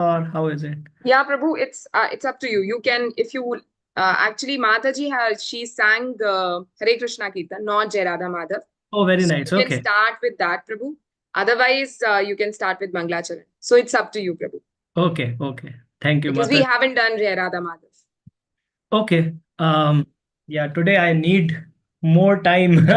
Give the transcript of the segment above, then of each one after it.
or how is it? Yeah, Prabhu, it's up to you. You can, if you actually Mataji she sang Hare Krishna Kirtan, not Jai Radha Madhav. Oh, very So nice. you can Okay. start with that, Prabhu. Otherwise, you can start with Manglacharan. So it's up to you, Prabhu. Okay. Okay. Thank you, Because we Mata. haven't done Jai Radha Madhav. Okay. Yeah, today I need more time.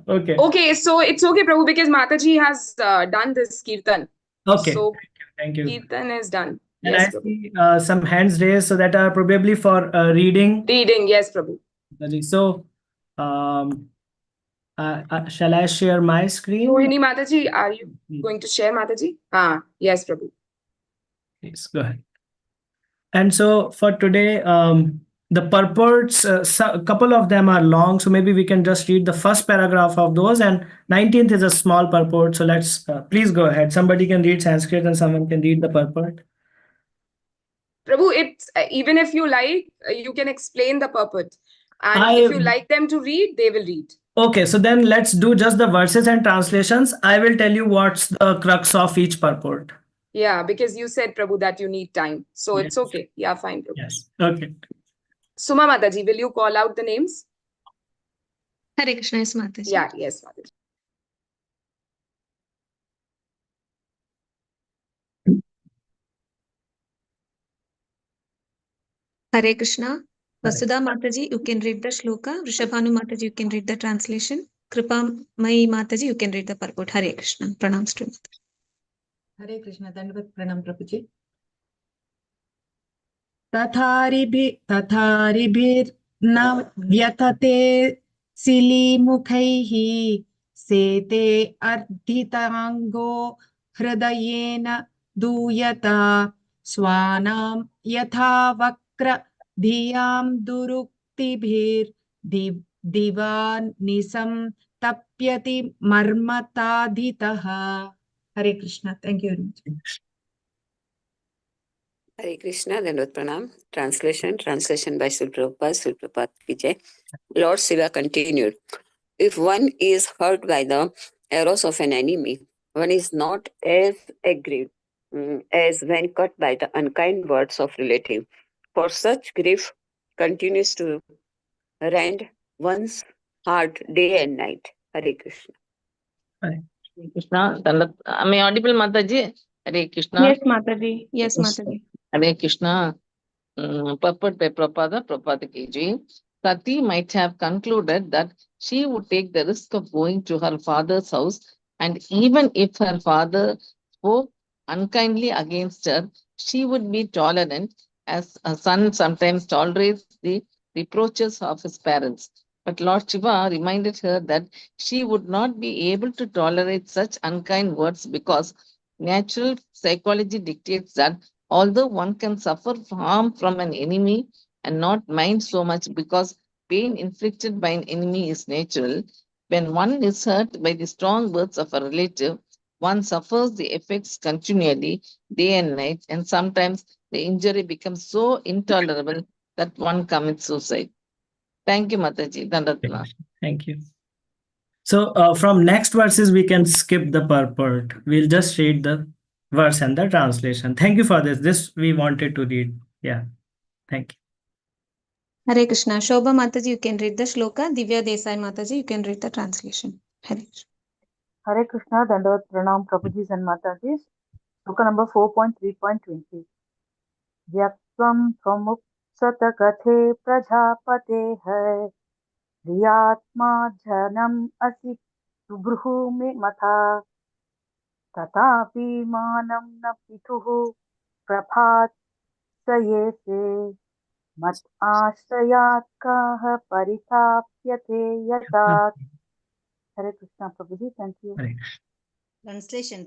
Okay. Okay, so it's okay, Prabhu, because Mataji has done this Kirtan. Okay. So Thank you. Kirtan is done. And Yes, I Prabhu. see some hands raised, so that are probably for reading. Reading, yes, Prabhu. So, shall I share my screen? Rohini Mataji, are you going to share, Mataji? Yes, Prabhu. Please go ahead. And so for today, the purports, a couple of them are long, so maybe we can just read the first paragraph of those. And 19th is a small purport, so let's please go ahead. Somebody can read Sanskrit and someone can read the purport. Prabhu, it's even if you like, you can explain the purport. And if you like them to read, they will read. Okay, so then let's do just the verses and translations. I will tell you what's the crux of each purport. Yeah, because you said, Prabhu, that you need time. So Yes. it's okay. Yeah, fine, Prabhu. Yes. Okay. Suma Mataji, will you call out the names? Hare Krishna, yes, Mataji. Yeah, yes, Mataji. Hare Krishna. Vasudha Mataji, you can read the shloka. Rishabhanu Mataji, you can read the translation. Kripa Mai Mataji, you can read the purport. Hare Krishna. Pranams to Mataji. Hare Krishna. Dandavat Pranam Prabhuji. तथारिभिर्न व्यथते सिलीमुखैः सेते अर्धिताङ्गो हृदयेन दूयता स्वानां यथा वक्र धियां दुरुक्तिभिर्दिवानिसं तप्यति मर्मताधितः. Hare Krishna. Thank you very much. Hare Krishna, Dandavat Pranam. Translation by Srila Prabhupada ki jai. Lord Shiva continued, if one is hurt by the arrows of an enemy, one is not as aggrieved as when cut by the unkind words of relative. For such grief continues to rend one's heart day and night. Hare Krishna. Hare Krishna, am I audible, Mataji? Hare Krishna. Yes, Mataji. Yes, Mataji. Hare Krishna. Purport by Prabhupada ki jai. Sati might have concluded that she would take the risk of going to her father's house, and even if her father spoke unkindly against her, she would be tolerant, as a son sometimes tolerates the reproaches of his parents. But Lord Shiva reminded her that she would not be able to tolerate such unkind words because natural psychology dictates that although one can suffer harm from an enemy and not mind so much because pain inflicted by an enemy is natural, when one is hurt by the strong words of a relative, one suffers the effects continually, day and night, and sometimes the injury becomes so intolerable that one commits suicide. Thank you, Mataji. Dandatna. Thank you. So from next verses, we can skip the purport. We'll just read the verse and the translation. Thank you for this. This we wanted to read. Yeah. Thank you. Hare Krishna. Shobha Mataji, you can read the shloka. Divya Desai Mataji, you can read the translation. Hare Krishna. Hare Krishna. Dandavat Pranam Prabhujis and Matajis. Shloka number 4.3.20. Vyakvam Tvamupsata Kathe Prajapate Hai Riyatma Janam Asi Subruhumi Matha Tatapi Manam Na Pituhu Prabhat Sayese Mat Ashrayat Kaha Paritapyate Yatat. Hare Krishna Prabhuji, thank you. Translation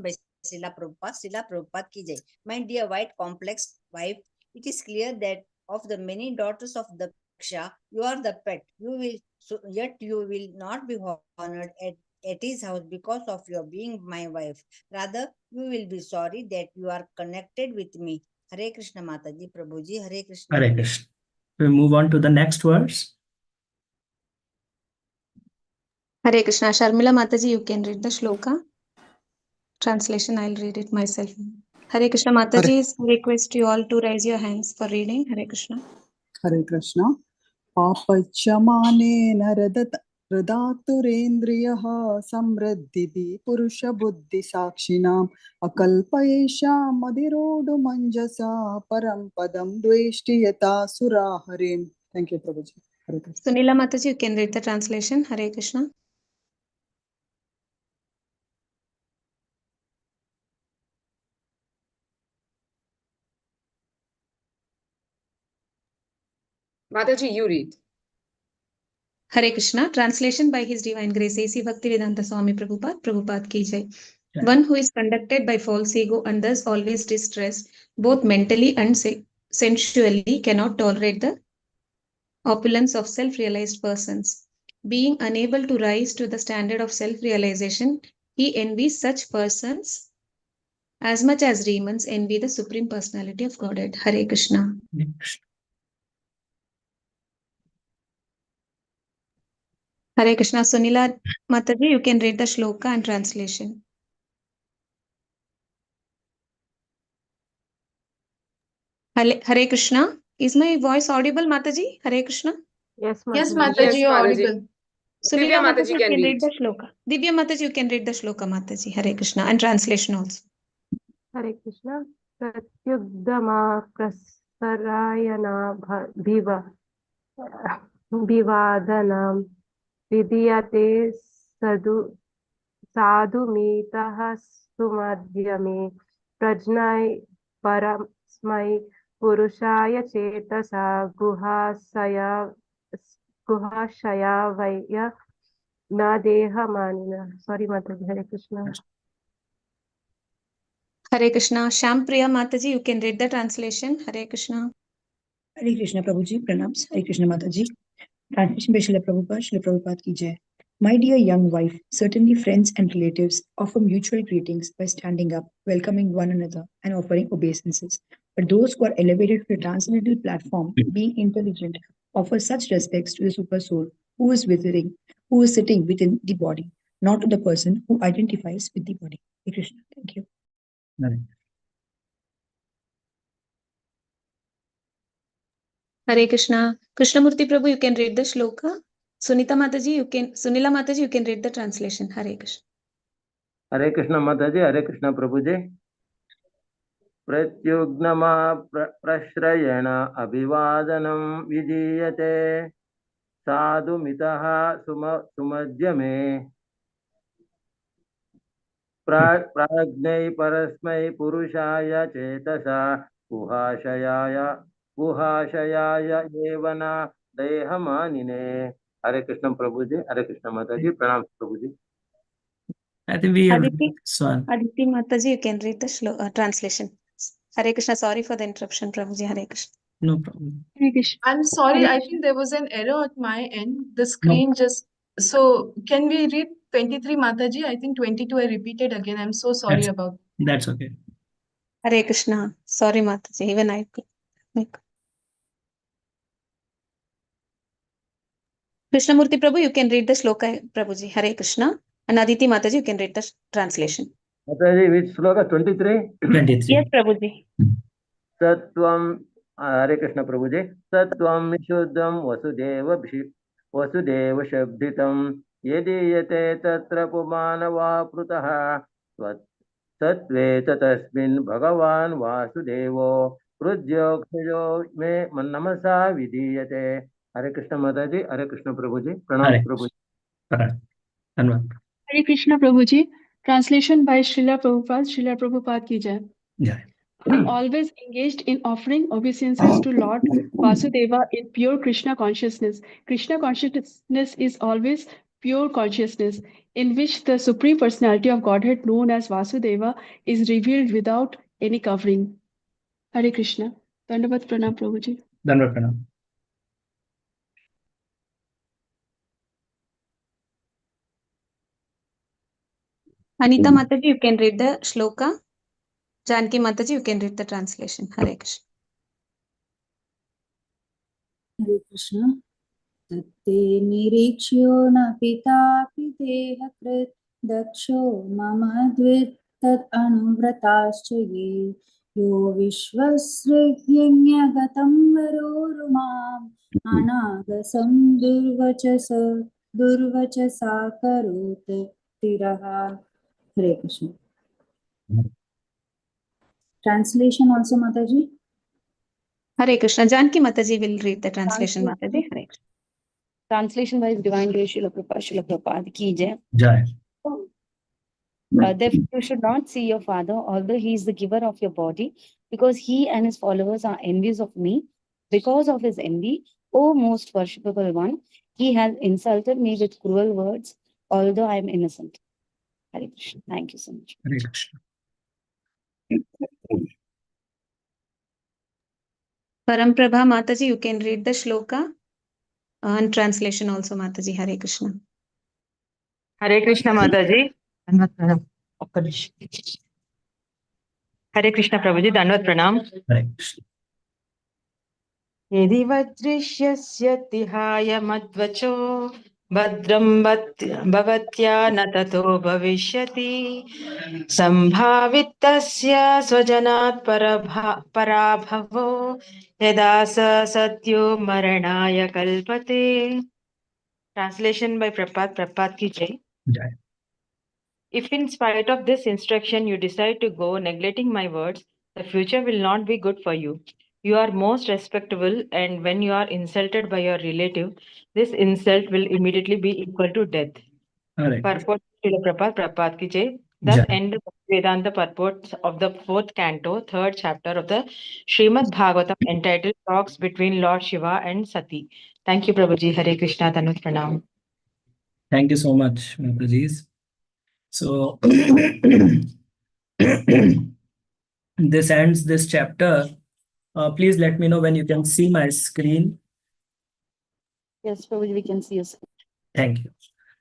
by Srila Prabhupada. Srila Prabhupada ki jai. My dear white complex wife, it is clear that of the many daughters of Daksha, you are the pet. Yet you will not be honored at his house because of your being my wife. Rather, you will be sorry that you are connected with me. Hare Krishna Mataji, Prabhuji, Hare Krishna. Hare Krishna. We move on to the next verse. Hare Krishna. Sharmila Mataji, you can read the shloka. Translation, I'll read it myself. Hare Krishna Mataji, request you all to raise your hands for reading. Hare Krishna. Hare Krishna. Papachamane हृदातुरेन्द्रियः समृद्धिः पुरुषबुद्धिसाक्षिणाम् अकल्पयेषां मदिरोढुमञ्जसा परं पदं द्वेष्टि यथा सुरा हरिम्. Thank you, Prabhuji. Hare Krishna. Sunila Mataji, you can read the translation. Hare Krishna. Mataji, you read. Hare Krishna. Translation by His Divine Grace A.C. Bhaktivedanta Swami Prabhupada ki jai. Yeah. One who is conducted by false ego and thus always distressed, both mentally and sensually, cannot tolerate the opulence of self-realized persons. Being unable to rise to the standard of self-realization, he envies such persons as much as demons envy the Supreme Personality of Godhead. Hare Krishna. Hare Krishna. Sunila Mataji, you can read the shloka and translation. Hare Krishna. Is my voice audible, Mataji? Hare Krishna. Yes, Yes, Mataji, you're Mataji. audible. Sunila Divya Mataji, Mataji you can can read. read the shloka. Divya Mataji, you can read the shloka, Mataji. Hare Krishna. And translation also. Hare Krishna. Pratyugdama prasarayana vivadanam vidiyate sadhumitah sumadhyame prajnai paramsmai purushaya chetasa guhashaya vaya na deha manina. Sorry, Mataji. Hare Krishna. Hare Krishna. Shampriya Mataji, you can read the translation. Hare Krishna. Hare Krishna Prabhuji, pranams. Hare Krishna Mataji. Translation by Srila Prabhupada ki jai. My dear young wife, certainly friends and relatives offer mutual greetings by standing up, welcoming one another, and offering obeisances. But those who are elevated to the transcendental platform, being intelligent, offer such respects to the super soul who is sitting within the body, not to the person who identifies with the body. Hare Krishna. Thank you. Hare Krishna. Krishnamurti Prabhu, you can read the shloka. Sunila Mataji, you can read the translation. Hare Krishna. Hare Krishna Mataji, Hare Krishna Prabhuji. Pratyugnama prashrayana abhivadanam vidiyate sadhu mitaha sumadhyame pragnai parasmai purushaya chetasa guhashayaya evana dehamanine. Hare Krishna Prabhuji, Hare Krishna Mataji, pranam Prabhuji. I think we have Aditi Swan. Mataji, you can read the translation. Hare Krishna. Sorry for the interruption, Prabhuji. Hare Krishna. No problem. Hare Krishna. I'm sorry, Hare I Krishna. think there was an error at my end. The screen just. So, can we read 23 Mataji? I think 22 I repeated again. I'm so sorry about That's okay. Hare Krishna. Sorry, Mataji. Even I could make. Krishnamurti Prabhu, you can read the shloka, Prabhuji. Hare Krishna. And Aditi Mataji, you can read the translation. Mataji, which sloka? 23? 23. Yes, Prabhuji. Sattvam, Hare Krishna Prabhuji. Sattvam Vishuddham Vasudeva Shabditam Yediyate Tatra Pumanava Prutaha Sattve Tatasmin Bhagavan Vasudevo Prudyokshayo Me Namasa Vidiyate. Hare Krishna Mataji, Hare Krishna Prabhuji. Pranam Prabhuji. Hare Krishna Prabhuji. Translation by Srila Prabhupada ki jai. Yeah. We always engaged in offering obeisances to Lord Vasudeva in pure Krishna consciousness. Krishna consciousness is always pure consciousness, in which the Supreme Personality of Godhead, known as Vasudeva, is revealed without any covering. Hare Krishna. Dandavat Pranam Prabhuji. Dandavat Pranam. Anita Mataji, you can read the shloka. Janki Mataji, you can read the translation. Hare Krishna. Hare Krishna. Tatte nirikshyo na pita piteha krit daksho mama dvit तद् अनुव्रताश्च ये यो विश्वसृज्ञगतं वरोरुमाम् अनागसं दुर्वचसा करोत् तिरः. Hare Krishna. Translation also, Mataji. Hare Krishna. Janki Mataji will read the translation, Mataji. Hare Krishna. Translation by His Divine Grace Srila Prabhupada ki jai. Jai. Therefore, you should not see your father, although he is the giver of your body, because he and his followers are envious of me. Because of his envy, O most worshipable one, he has insulted me with cruel words, although I am innocent. Hare Krishna. Thank you so much. Hare Krishna. Paramprabha Mataji, you can read the shloka and translation also, Mataji. Hare Krishna. Hare Krishna Mataji. Hare Krishna Prabhuji, Dandavat Pranam. Hare Krishna. यदि वदृश्यस्य तिहाय मद्वचो भद्रं भवत्या न ततो भविष्यति सम्भावितस्य स्वजनात् पराभवो यदा स सत्यो मरणाय कल्पते. Translation by Prabhupada ki jai. Jai. If in spite of this instruction you decide to go, neglecting my words, the future will not be good for you. You are most respectable, and when you are insulted by your relative, this insult will immediately be equal to death. Purport Srila Prabhupada ki jai. Thus end the Vedanta purport of the 4th canto, 3rd chapter of the Shrimad Bhagavatam, entitled Talks Between Lord Shiva and Sati. Thank you, Prabhuji. Hare Krishna. Dandavat Pranam. Thank you so much, Mataji. So this ends this chapter. Please let me know when you can see my screen. Yes, Prabhuji, we can see you. Thank you.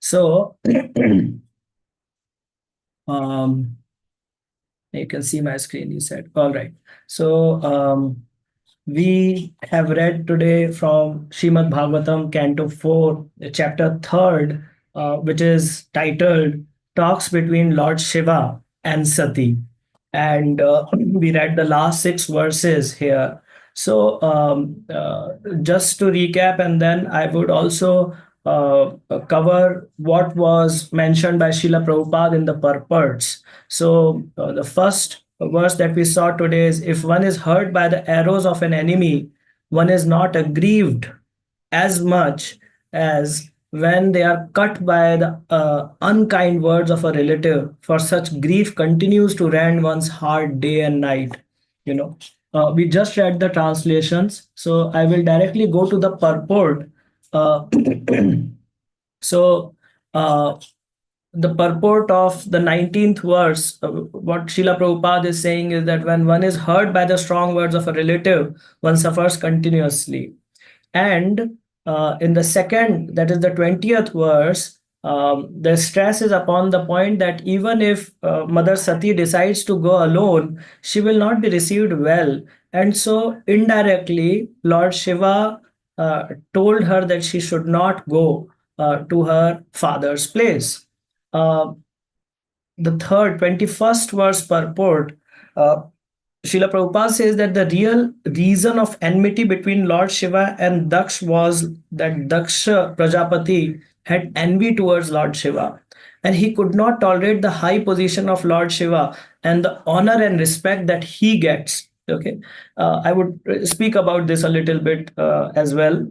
So you can see my screen, you said. All right. So we have read today from Shrimad Bhagavatam, Canto 4, chapter 3rd, which is titled Talks Between Lord Shiva and Sati. And we read the last 6 verses here. So just to recap, and then I would also cover what was mentioned by Srila Prabhupada in the purports. So the first verse that we saw today is, if one is hurt by the arrows of an enemy, one is not aggrieved as much as when they are cut by the unkind words of a relative, for such grief continues to rend one's heart day and night. We just read the translations, so I will directly go to the purport. So the purport of the 19th verse, what Srila Prabhupada is saying is that when one is hurt by the strong words of a relative, one suffers continuously. And in the second, that is the 20th verse, the stress is upon the point that even if Mother Sati decides to go alone, she will not be received well. And so indirectly, Lord Shiva told her that she should not go to her father's place. The third, 21st verse purport, Srila Prabhupada says that the real reason of enmity between Lord Shiva and Daksh was that Daksha Prajapati had envy towards Lord Shiva, and he could not tolerate the high position of Lord Shiva and the honor and respect that he gets. Okay, I would speak about this a little bit as well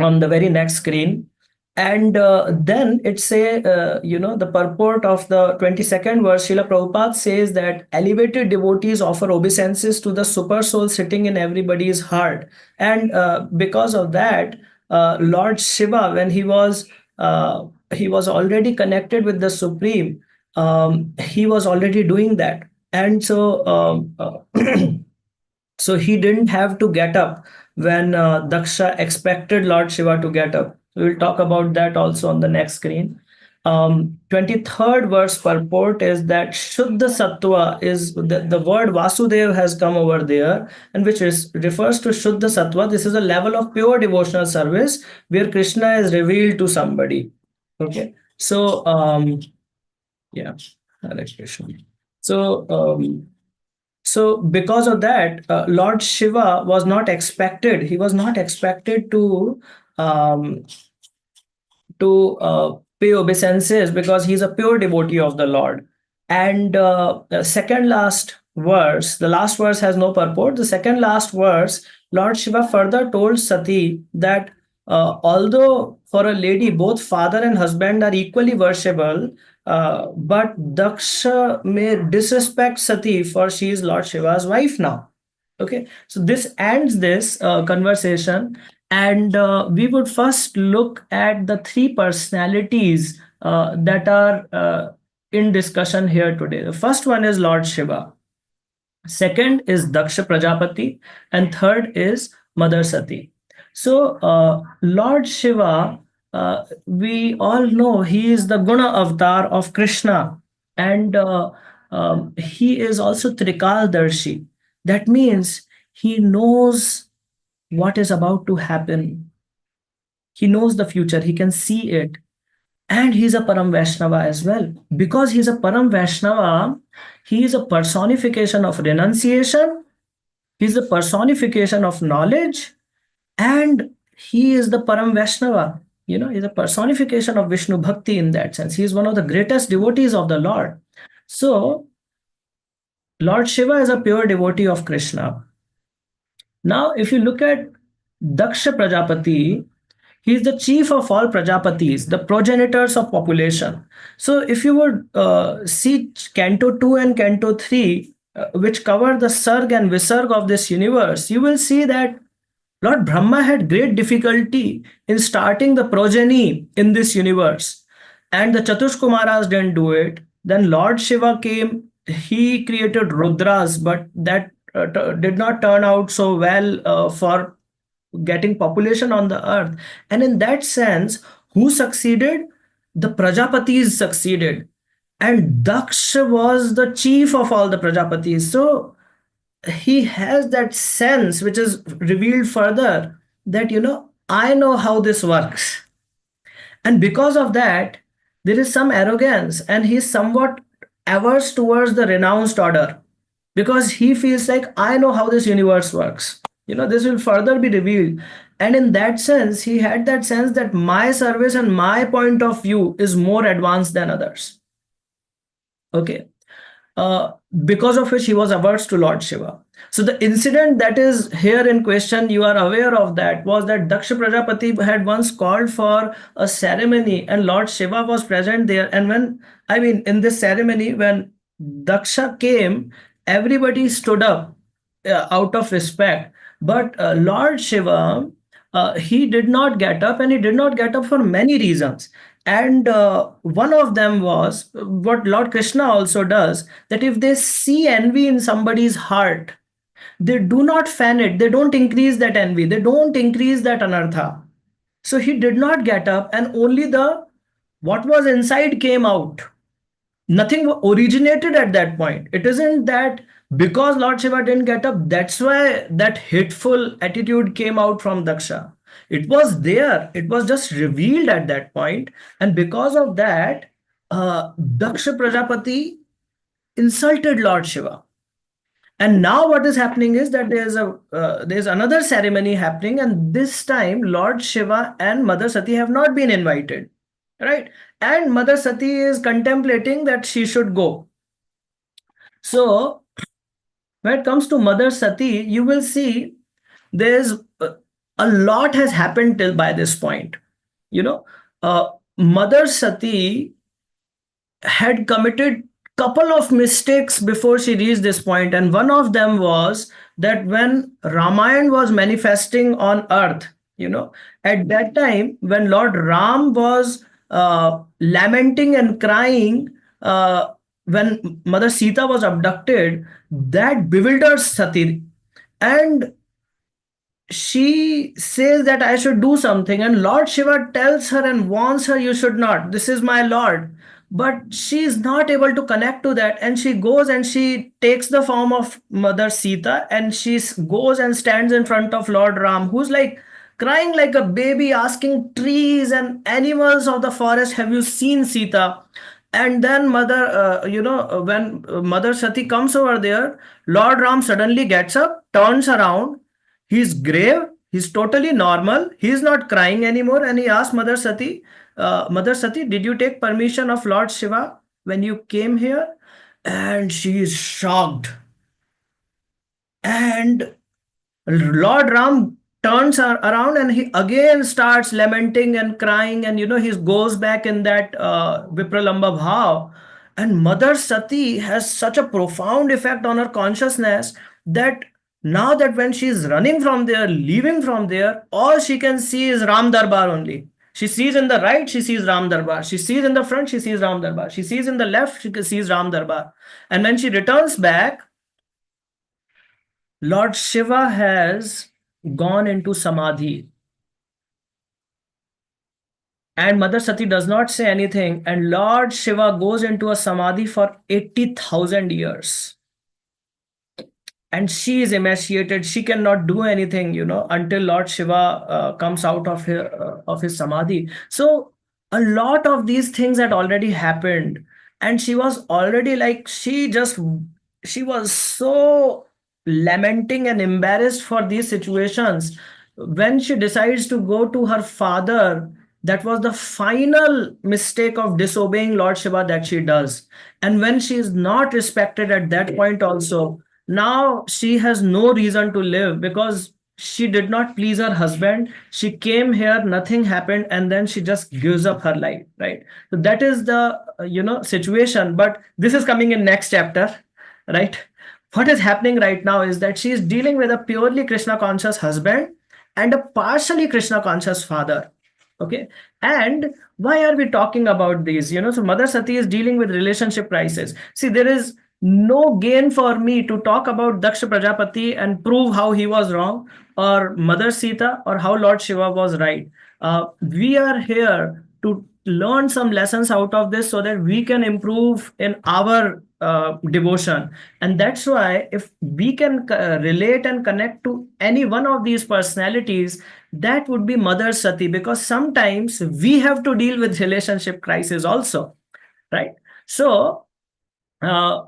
on the very next screen. And then it's the purport of the 22nd verse, Srila Prabhupada says that elevated devotees offer obeisances to the super soul sitting in everybody's heart. And because of that, Lord Shiva, when he was already connected with the Supreme, he was already doing that. And so so he didn't have to get up when Daksha expected Lord Shiva to get up. We'll talk about that also on the next screen. 23rd verse purport is that Shuddha Sattva is the word Vasudev has come over there, and which refers to Shuddha Sattva. This is a level of pure devotional service where Krishna is revealed to somebody. Okay, so yeah, Hare Krishna. So because of that, Lord Shiva was not expected. He was not expected um, to pay obeisances because he's a pure devotee of the Lord. And the second last verse, the last verse has no purport. The second last verse, Lord Shiva further told Sati that although for a lady both father and husband are equally worshipable, but Daksha may disrespect Sati for she is Lord Shiva's wife now. Okay, so this ends this conversation, and we would first look at the three personalities that are in discussion here today. The first one is Lord Shiva, second is Daksha Prajapati, and third is Mother Sati. So, Lord Shiva, we all know he is the Guna avatar of Krishna, and he is also Trikaldarshi. That means he knows what is about to happen. He knows the future, he can see it. And he's a Param Vaishnava as well. Because he's a Param Vaishnava, he is a personification of renunciation, he's a personification of knowledge, and he is the Param Vaishnava. He's a personification of Vishnu Bhakti in that sense. He is one of the greatest devotees of the Lord. So, Lord Shiva is a pure devotee of Krishna. Now, if you look at Daksha Prajapati, he is the chief of all Prajapatis, the progenitors of population. So, if you would see Canto 2 and Canto 3, which cover the Sarg and Visarg of this universe, you will see that Lord Brahma had great difficulty in starting the progeny in this universe. And the Chatushkumaras didn't do it. Then Lord Shiva came, he created Rudras, but that did not turn out so well for getting population on the earth. And in that sense, who succeeded? The Prajapatis succeeded. And Daksha was the chief of all the Prajapatis. So he has that sense which is revealed further that, I know how this works. And because of that, there is some arrogance, and he is somewhat averse towards the renounced order because he feels like, I know how this universe works. This will further be revealed. And in that sense, he had that sense that my service and my point of view is more advanced than others. Okay. Because of which he was averse to Lord Shiva. So the incident that is here in question, you are aware of that, was that Daksha Prajapati had once called for a ceremony and Lord Shiva was present there. And in this ceremony, when Daksha came, everybody stood up out of respect. But Lord Shiva, he did not get up, and he did not get up for many reasons. And one of them was what Lord Krishna also does, that if they see envy in somebody's heart, they do not fan it, they don't increase that envy, they don't increase that anartha. So he did not get up, and only what was inside came out. Nothing originated at that point. It isn't that because Lord Shiva didn't get up, that's why that hateful attitude came out from Daksha. It was there, it was just revealed at that point, and because of that, Daksha Prajapati insulted Lord Shiva. And now what is happening is that there's another ceremony happening, and this time Lord Shiva and Mother Sati have not been invited, right? And Mother Sati is contemplating that she should go. So when it comes to Mother Sati, you will see there's a lot has happened till by this point. Mother Sati had committed couple of mistakes before she reached this point, and one of them was that when Ramayana was manifesting on earth, at that time when Lord Ram was lamenting and crying when Mother Sita was abducted, that bewilders Sati, and she says that I should do something, and Lord Shiva tells her and warns her, you should not, this is my Lord. But she is not able to connect to that, and she goes and she takes the form of Mother Sita, and she goes and stands in front of Lord Ram, who's like crying like a baby, asking trees and animals of the forest, have you seen Sita? And then when Mother Sati comes over there, Lord Ram suddenly gets up, turns around, he's grave, he's totally normal, he's not crying anymore, and he asks Mother Sati, did you take permission of Lord Shiva when you came here? And she is shocked. And Lord Ram turns around and he again starts lamenting and crying, and he goes back in that Vipralamba bhav. And Mother Sati has such a profound effect on her consciousness that now that when she is running from there, leaving from there, all she can see is Ram Darbar only. She sees in the right, she sees Ram Darbar. She sees in the front, she sees Ram Darbar. She sees in the left, she sees Ram Darbar. And when she returns back, Lord Shiva has gone into samadhi. And Mother Sati does not say anything. And Lord Shiva goes into a samadhi for 80,000 years. And she is emaciated. She cannot do anything, until Lord Shiva comes out of his samadhi. So a lot of these things had already happened. And she was already like, she was so lamenting and embarrassed for these situations. When she decides to go to her father, that was the final mistake of disobeying Lord Shiva that she does. And when she is not respected at that point also, now she has no reason to live because she did not please her husband. She came here, nothing happened, and then she just gives up her life, right? So that is the situation. But this is coming in next chapter, right? What is happening right now is that she is dealing with a purely Krishna conscious husband and a partially Krishna conscious father. Okay. And why are we talking about these? So Mother Sati is dealing with relationship crisis. See, there is no gain for me to talk about Daksha Prajapati and prove how he was wrong, or Mother Sita, or how Lord Shiva was right. We are here to learn some lessons out of this so that we can improve in our devotion. And that's why if we can relate and connect to any one of these personalities, that would be Mother Sati, because sometimes we have to deal with relationship crisis also, right? So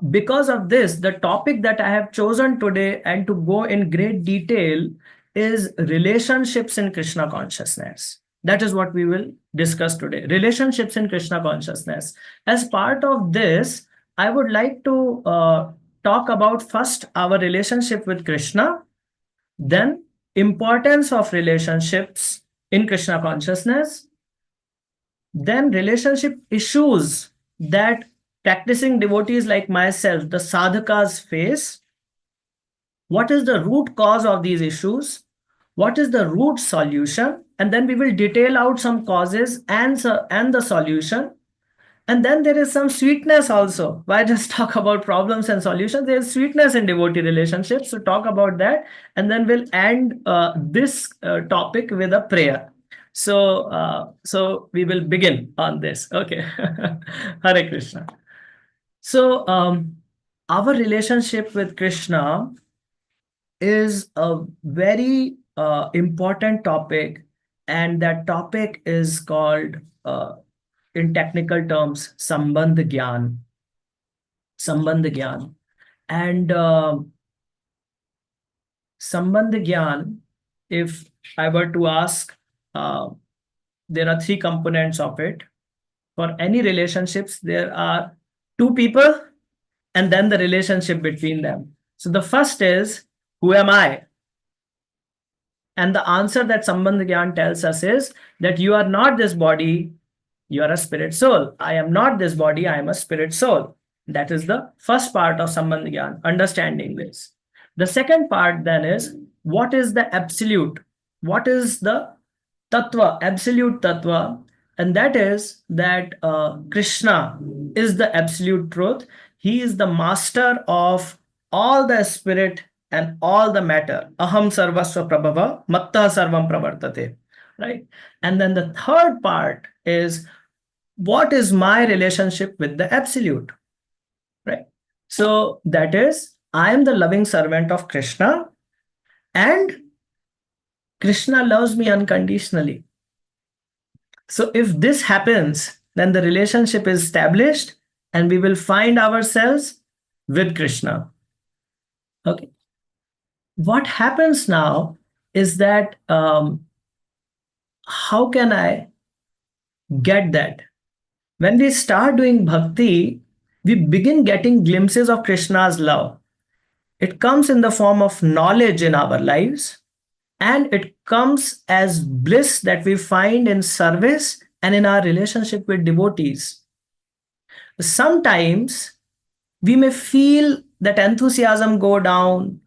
because of this, the topic that I have chosen today and to go in great detail is relationships in Krishna consciousness. That is what we will discuss today. Relationships in Krishna consciousness. As part of this, I would like to talk about first our relationship with Krishna, then importance of relationships in Krishna consciousness, then relationship issues that practicing devotees like myself, the sadhakas, face. What is the root cause of these issues? What is the root solution? And then we will detail out some causes and the solution. And then there is some sweetness also. Why just talk about problems and solutions? There is sweetness in devotee relationships. So talk about that. And then we'll end this topic with a prayer. So we will begin on this. Okay. Hare Krishna. So our relationship with Krishna is a very important topic, and that topic is called, in technical terms, Sambandh Gyan. Sambandh Gyan. And Sambandh Gyan, if I were to ask, there are three components of it. For any relationships, there are two people and then the relationship between them. So the first is, who am I? And the answer that Sambandh Gyan tells us is that you are not this body, you are a spirit soul. I am not this body, I am a spirit soul. That is the first part of Sambandh Gyan, understanding this. The second part then is, what is the absolute? What is the tattva, absolute tattva? And that is that Krishna is the absolute truth. He is the master of all the spirit and all the matter. Aham sarvasva prabhava, matta sarvam pravartate. Right? And then the third part is, what is my relationship with the absolute? Right? So that is, I am the loving servant of Krishna, and Krishna loves me unconditionally. So if this happens, then the relationship is established and we will find ourselves with Krishna. Okay. What happens now is that how can I get that? When we start doing bhakti, we begin getting glimpses of Krishna's love. It comes in the form of knowledge in our lives, and it comes as bliss that we find in service and in our relationship with devotees. Sometimes we may feel that enthusiasm go down,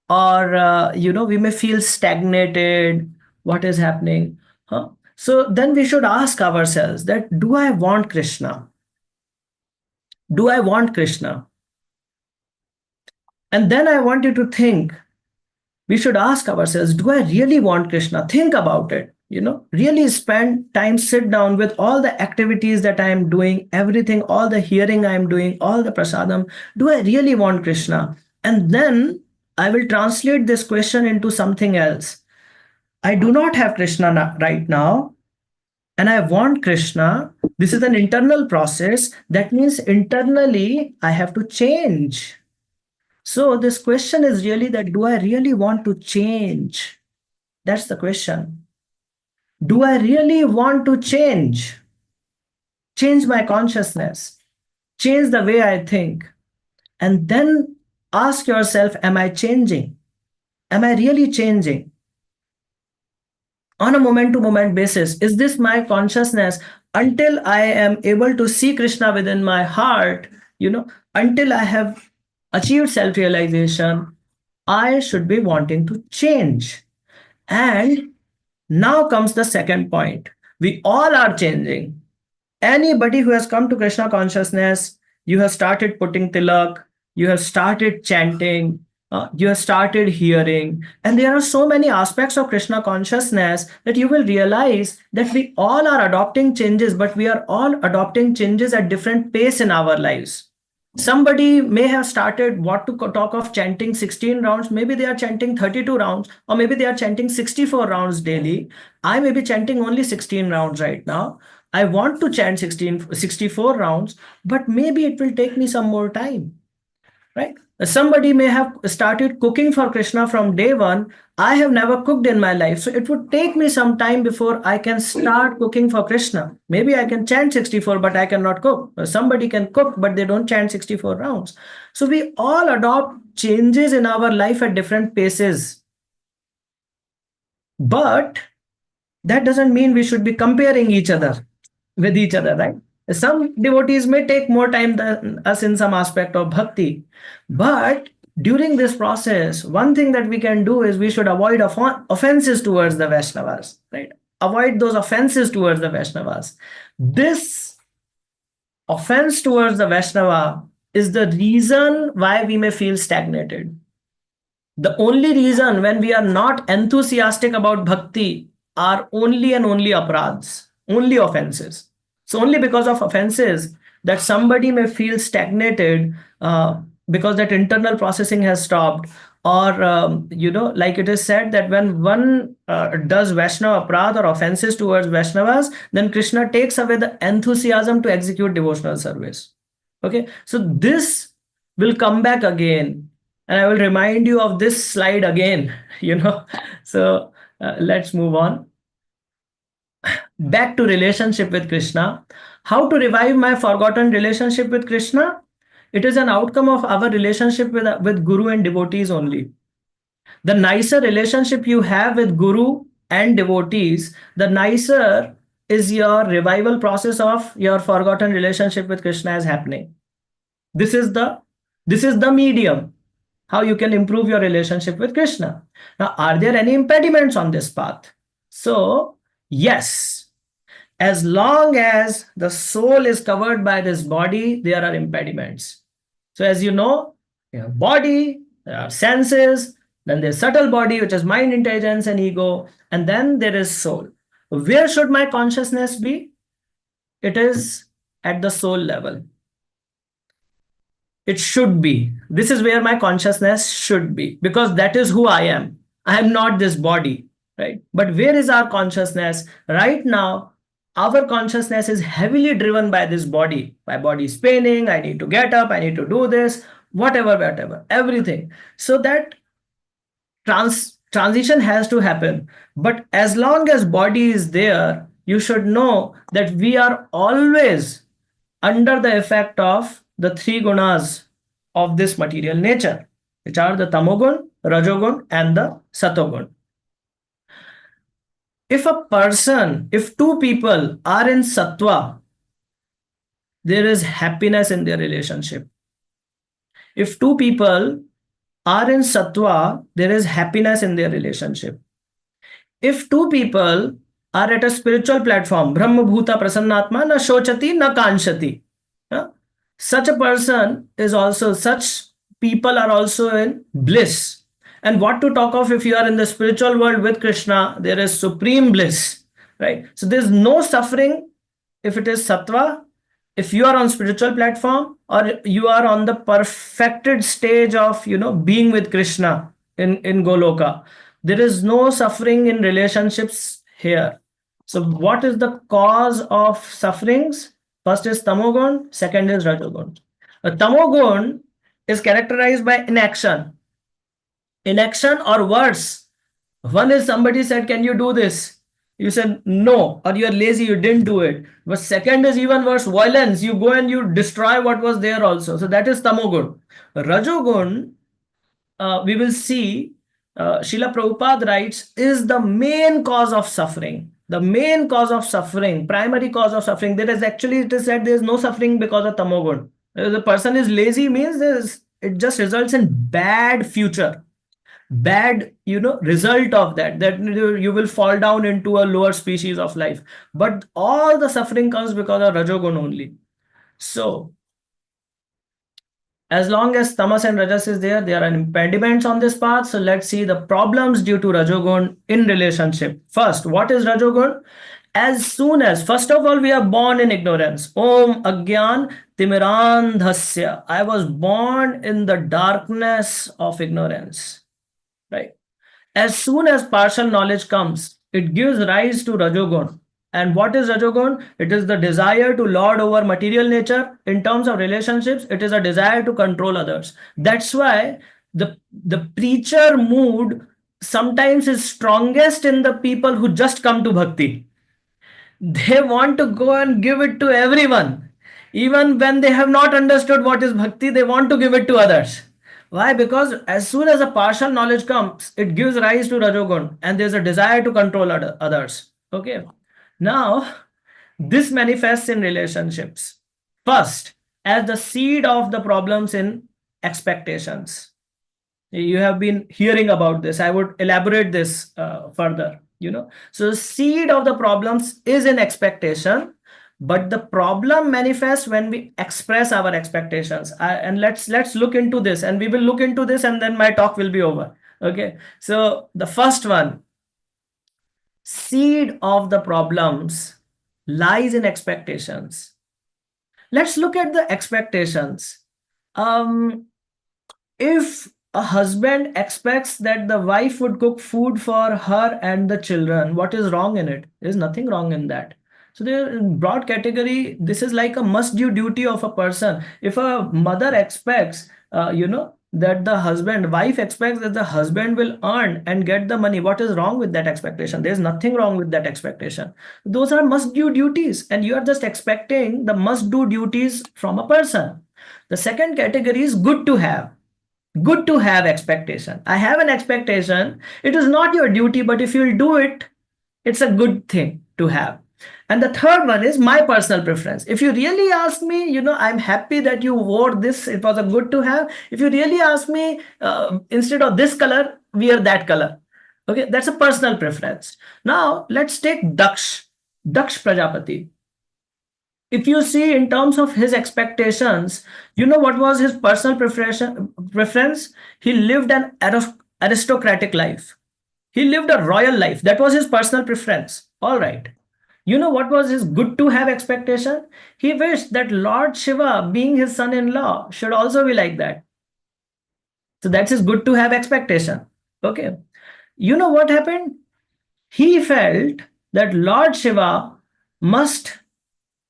or we may feel stagnated. What is happening? Huh? So then we should ask ourselves that, do I want Krishna? Do I want Krishna? And then I want you to think, we should ask ourselves, do I really want Krishna? Think about it. Really spend time, sit down with all the activities that I am doing, everything, all the hearing I am doing, all the prasadam. Do I really want Krishna? And then I will translate this question into something else. I do not have Krishna right now, and I want Krishna. This is an internal process. That means internally I have to change. So this question is really that, do I really want to change? That's the question. Do I really want to change? Change my consciousness, change the way I think, and then ask yourself, am I changing? Am I really changing? On a moment-to-moment basis, is this my consciousness? Until I am able to see Krishna within my heart, until I have achieved self-realization, I should be wanting to change. And now comes the second point. We all are changing. Anybody who has come to Krishna consciousness, you have started putting tilak, you have started chanting, you have started hearing, and there are so many aspects of Krishna consciousness that you will realize that we all are adopting changes, but we are all adopting changes at different pace in our lives. Somebody may have started what to talk of chanting 16 rounds. Maybe they are chanting 32 rounds, or maybe they are chanting 64 rounds daily. I may be chanting only 16 rounds right now. I want to chant 64 rounds, but maybe it will take me some more time, right? Somebody may have started cooking for Krishna from day one. I have never cooked in my life. So it would take me some time before I can start cooking for Krishna. Maybe I can chant 64, but I cannot cook. Somebody can cook, but they don't chant 64 rounds. So we all adopt changes in our life at different paces. But that doesn't mean we should be comparing each other with each other, right? Some devotees may take more time than us in some aspect of bhakti. But during this process, one thing that we can do is we should avoid offenses towards the Vaishnavas, right? Avoid those offenses towards the Vaishnavas. This offense towards the Vaishnava is the reason why we may feel stagnated. The only reason when we are not enthusiastic about bhakti are only and only apradhs, only offenses. So only because of offenses that somebody may feel stagnated because that internal processing has stopped, or like it is said that when one does Vaishnava apradh or offenses towards Vaishnavas, then Krishna takes away the enthusiasm to execute devotional service. Okay, so this will come back again, and I will remind you of this slide again. So let's move on. Back to relationship with Krishna. How to revive my forgotten relationship with Krishna? It is an outcome of our relationship with Guru and devotees only. The nicer relationship you have with Guru and devotees, the nicer is your revival process of your forgotten relationship with Krishna is happening. This is the medium how you can improve your relationship with Krishna. Now, are there any impediments on this path? So, yes. As long as the soul is covered by this body, there are impediments. So as you know, body, there are senses, then there's subtle body, which is mind, intelligence, and ego, and then there is soul. Where should my consciousness be? It is at the soul level. It should be. This is where my consciousness should be, because that is who I am. I am not this body, right? But where is our consciousness? Right now, our consciousness is heavily driven by this body. My body is paining, I need to get up, I need to do this, whatever, everything. So that transition has to happen. But as long as body is there, you should know that we are always under the effect of the three gunas of this material nature, which are the tamogun, rajogun, and the satogun. If two people are in sattva, there is happiness in their relationship. If two people are in sattva, there is happiness in their relationship. If two people are at a spiritual platform, Brahma Bhuta Prasannatma, na shochati, na kanshati. Such a person is also, such people are also in bliss. And what to talk of if you are in the spiritual world with Krishna, there is supreme bliss, right? So there's no suffering if it is sattva, if you are on spiritual platform, or you are on the perfected stage of, being with Krishna in Goloka. There is no suffering in relationships here. So what is the cause of sufferings? First is tamogun, second is rajogun. A tamogun is characterized by inaction. Inaction, or worse. One is somebody said, can you do this? You said no, or you're lazy, you didn't do it. But second is even worse, violence. You go and you destroy what was there also. So that is tamogun. Rajogun, we will see, Srila Prabhupada writes, is the main cause of suffering. The main cause of suffering, primary cause of suffering. There is actually, it is said there is no suffering because of tamogun. The person is lazy means it just results in bad future. Bad result of that you will fall down into a lower species of life. But all the suffering comes because of rajogun only. So as long as tamas and rajas is there are impediments on this path. So let's see the problems due to rajogun in relationship. First, what is rajogun? As soon as, first of all, we are born in ignorance. Om agyan timirandhasya. I was born in the darkness of ignorance. Right. As soon as partial knowledge comes, it gives rise to rajogun. And what is rajogun? It is the desire to lord over material nature. In terms of relationships, it is a desire to control others. That's why the preacher mood sometimes is strongest in the people who just come to bhakti. They want to go and give it to everyone. Even when they have not understood what is bhakti, they want to give it to others. Why? Because as soon as a partial knowledge comes, it gives rise to rajogun, and there's a desire to control others. Okay. Now, this manifests in relationships. First, as the seed of the problems in expectations. You have been hearing about this. I would elaborate this further. So the seed of the problems is in expectation. But the problem manifests when we express our expectations. And let's look into this, and we will look into this, and then my talk will be over. Okay. So the first one, seed of the problems lies in expectations. Let's look at the expectations. If a husband expects that the wife would cook food for her and the children, what is wrong in it? There's nothing wrong in that. So the broad category, this is like a must-do duty of a person. If a mother expects, that the wife expects that the husband will earn and get the money, what is wrong with that expectation? There's nothing wrong with that expectation. Those are must-do duties, and you are just expecting the must-do duties from a person. The second category is good to have. Good to have expectation. I have an expectation. It is not your duty, but if you'll do it, it's a good thing to have. And the third one is my personal preference. If you really ask me, I'm happy that you wore this. It was a good to have. If you really ask me, instead of this color, wear that color. Okay, that's a personal preference. Now, let's take Daksh Prajapati. If you see in terms of his expectations, what was his personal preference? He lived an aristocratic life. He lived a royal life. That was his personal preference. All right. What was his good to have expectation? He wished that Lord Shiva, being his son-in-law, should also be like that. So that's his good to have expectation. Okay. What happened? He felt that Lord Shiva must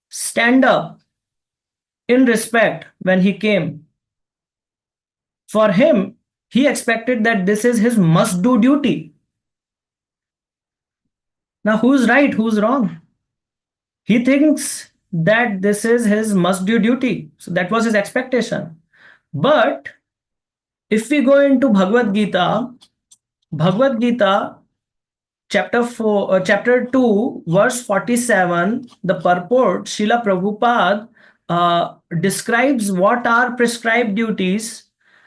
stand up in respect when he came. For him, he expected that this is his must do duty. Now, who's right? Who's wrong? He thinks that this is his must do duty. So that was his expectation. But if we go into Bhagavad Gita chapter 2, verse 47, the purport, Srila Prabhupada describes what are prescribed duties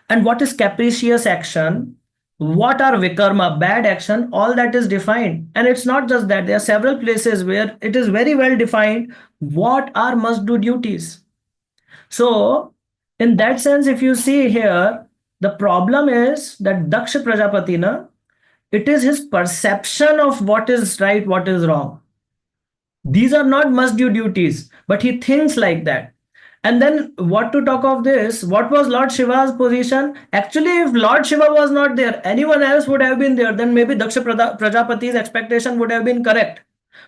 and what is capricious action, what are vikarma, bad action, all that is defined. And it's not just that, there are several places where it is very well defined what are must do duties. So, in that sense, if you see here, the problem is that Daksha Prajapati, it is his perception of what is right, what is wrong. These are not must do duties, but he thinks like that. And then what to talk of this? What was Lord Shiva's position? Actually, if Lord Shiva was not there, anyone else would have been there, then maybe Daksha Prajapati's expectation would have been correct.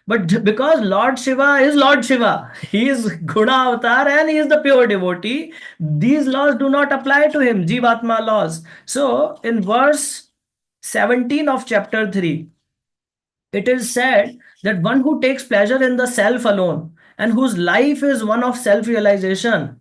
But because Lord Shiva is Lord Shiva, he is Guna Avatar and he is the pure devotee, these laws do not apply to him, Jivatma laws. So in verse 17 of chapter 3, it is said that one who takes pleasure in the self alone and whose life is one of self-realization,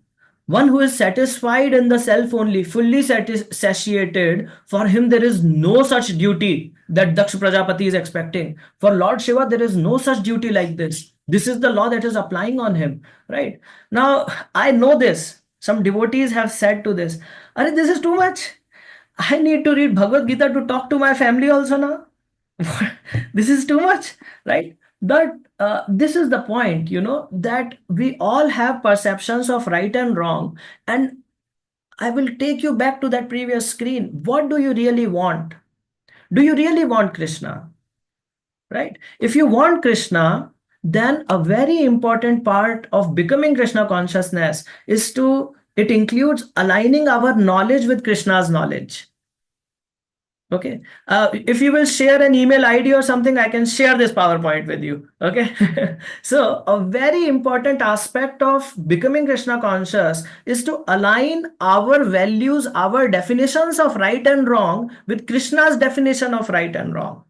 one who is satisfied in the self only, fully satiated, for him there is no such duty that Daksha Prajapati is expecting. For Lord Shiva, there is no such duty like this. This is the law that is applying on him, right? Now, I know this. Some devotees have said to this, Are this is too much. I need to read Bhagavad Gita to talk to my family also now. This is too much, right? But this is the point, that we all have perceptions of right and wrong. And I will take you back to that previous screen. What do you really want? Do you really want Krishna? Right? If you want Krishna, then a very important part of becoming Krishna consciousness it includes aligning our knowledge with Krishna's knowledge. Okay. If you will share an email ID or something, I can share this PowerPoint with you. Okay. So a very important aspect of becoming Krishna conscious is to align our values, our definitions of right and wrong with Krishna's definition of right and wrong.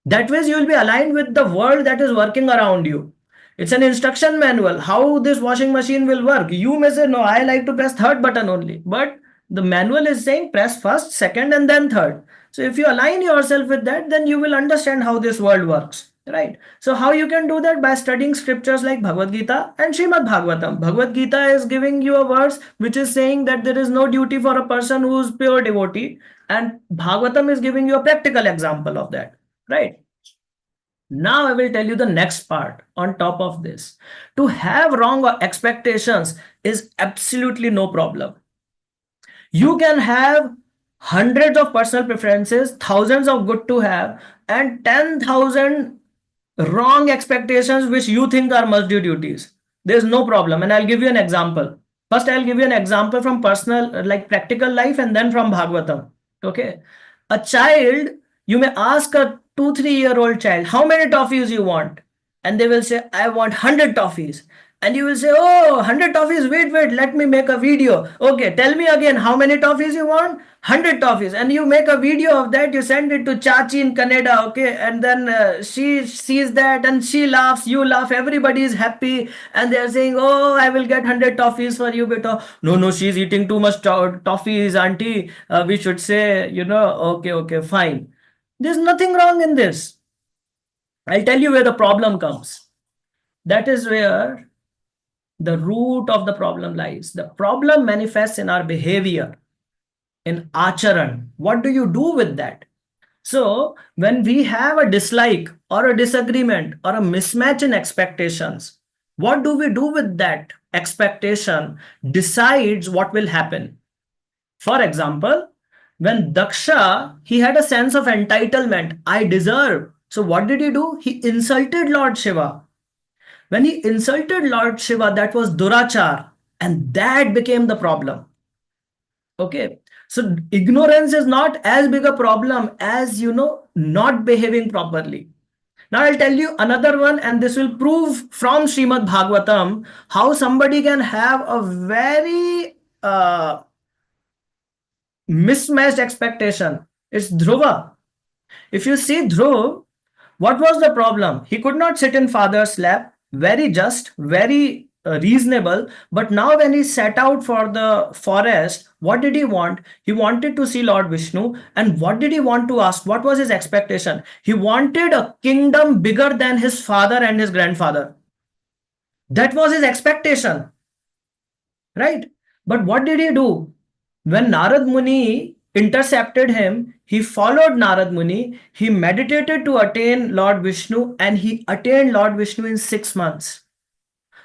That way you will be aligned with the world that is working around you. It's an instruction manual, how this washing machine will work. You may say, no, I like to press third button only. But the manual is saying press first, second, and then third. So if you align yourself with that, then you will understand how this world works, right? So how you can do that? By studying scriptures like Bhagavad Gita and Shrimad Bhagavatam. Bhagavad Gita is giving you a verse which is saying that there is no duty for a person who is pure devotee. And Bhagavatam is giving you a practical example of that, right? Now I will tell you the next part on top of this. To have wrong expectations is absolutely no problem. You can have hundreds of personal preferences, thousands of good to have, and 10,000 wrong expectations which you think are must do duties. There's no problem. And I'll give you an example. First, I'll give you an example from personal, like practical life, and then from Bhagavatam. Okay. A child, you may ask a 2-3-year-old child, how many toffees you want? And they will say, I want 100 toffees. And you will say, oh, 100 toffees, wait, let me make a video. Okay, tell me again, how many toffees you want? 100 toffees. And you make a video of that, you send it to Chachi in Canada, okay? And then she sees that and she laughs, you laugh, everybody is happy. And they're saying, oh, I will get 100 toffees for you, beta. No, she's eating too much toffees, auntie. We should say, okay, fine. There's nothing wrong in this. I'll tell you where the problem comes. That is where the root of the problem lies. The problem manifests in our behavior, in acharan. What do you do with that? So when we have a dislike or a disagreement or a mismatch in expectations, what do we do with that expectation decides what will happen. For example, when Daksha, he had a sense of entitlement. I deserve. So what did he do? He insulted Lord Shiva. When he insulted Lord Shiva, that was durachar, and that became the problem. Okay. So ignorance is not as big a problem as, not behaving properly. Now I'll tell you another one, and this will prove from Shrimad Bhagavatam how somebody can have a very mismatched expectation. It's Dhruva. If you see Dhruv, what was the problem? He could not sit in father's lap, very just, very reasonable. But now, when he set out for the forest, what did he want? He wanted to see Lord Vishnu. And what did he want to ask? What was his expectation? He wanted a kingdom bigger than his father and his grandfather. That was his expectation, right? But what did he do? When Narad Muni intercepted him, he followed Narad Muni, he meditated to attain Lord Vishnu, and he attained Lord Vishnu in 6 months.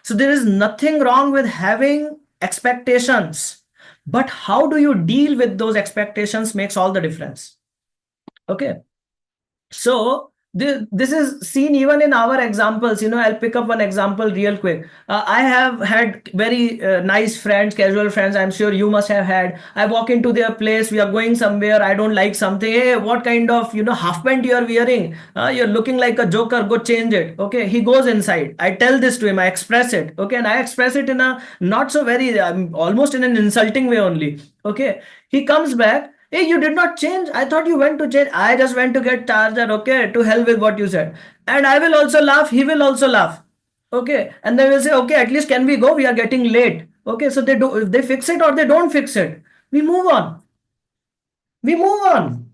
So there is nothing wrong with having expectations, but how do you deal with those expectations makes all the difference. Okay. So this is seen even in our examples. I'll pick up one example real quick. I have had very nice friends, casual friends. I'm sure you must have had. I walk into their place. We are going somewhere. I don't like something. Hey, what kind of half pant you are wearing? You're looking like a joker. Go change it. Okay. He goes inside. I tell this to him. I express it. Okay. And I express it in a not so very almost in an insulting way only. Okay. He comes back. Hey, you did not change. I thought you went to change. I just went to get charger. Okay, to hell with what you said. And I will also laugh. He will also laugh. Okay, and they will say, okay, at least can we go? We are getting late. Okay, so they do. If they fix it or they don't fix it, we move on. We move on.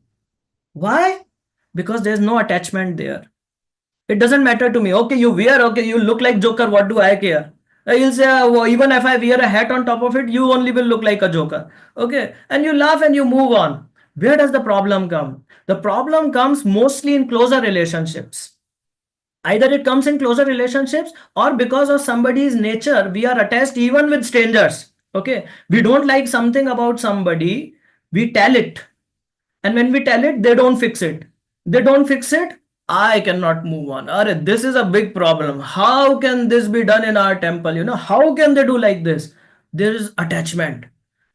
Why? Because there is no attachment there. It doesn't matter to me. Okay, you wear. Okay, you look like Joker. What do I care? You'll say, well, even if I wear a hat on top of it, you only will look like a joker. Okay. And you laugh and you move on. Where does the problem come? The problem comes mostly in closer relationships. Either it comes in closer relationships or because of somebody's nature, we are attached even with strangers. Okay. We don't like something about somebody. We tell it. And when we tell it, they don't fix it. They don't fix it. I cannot move on. This is a big problem. How can this be done in our temple? How can they do like this? There is attachment.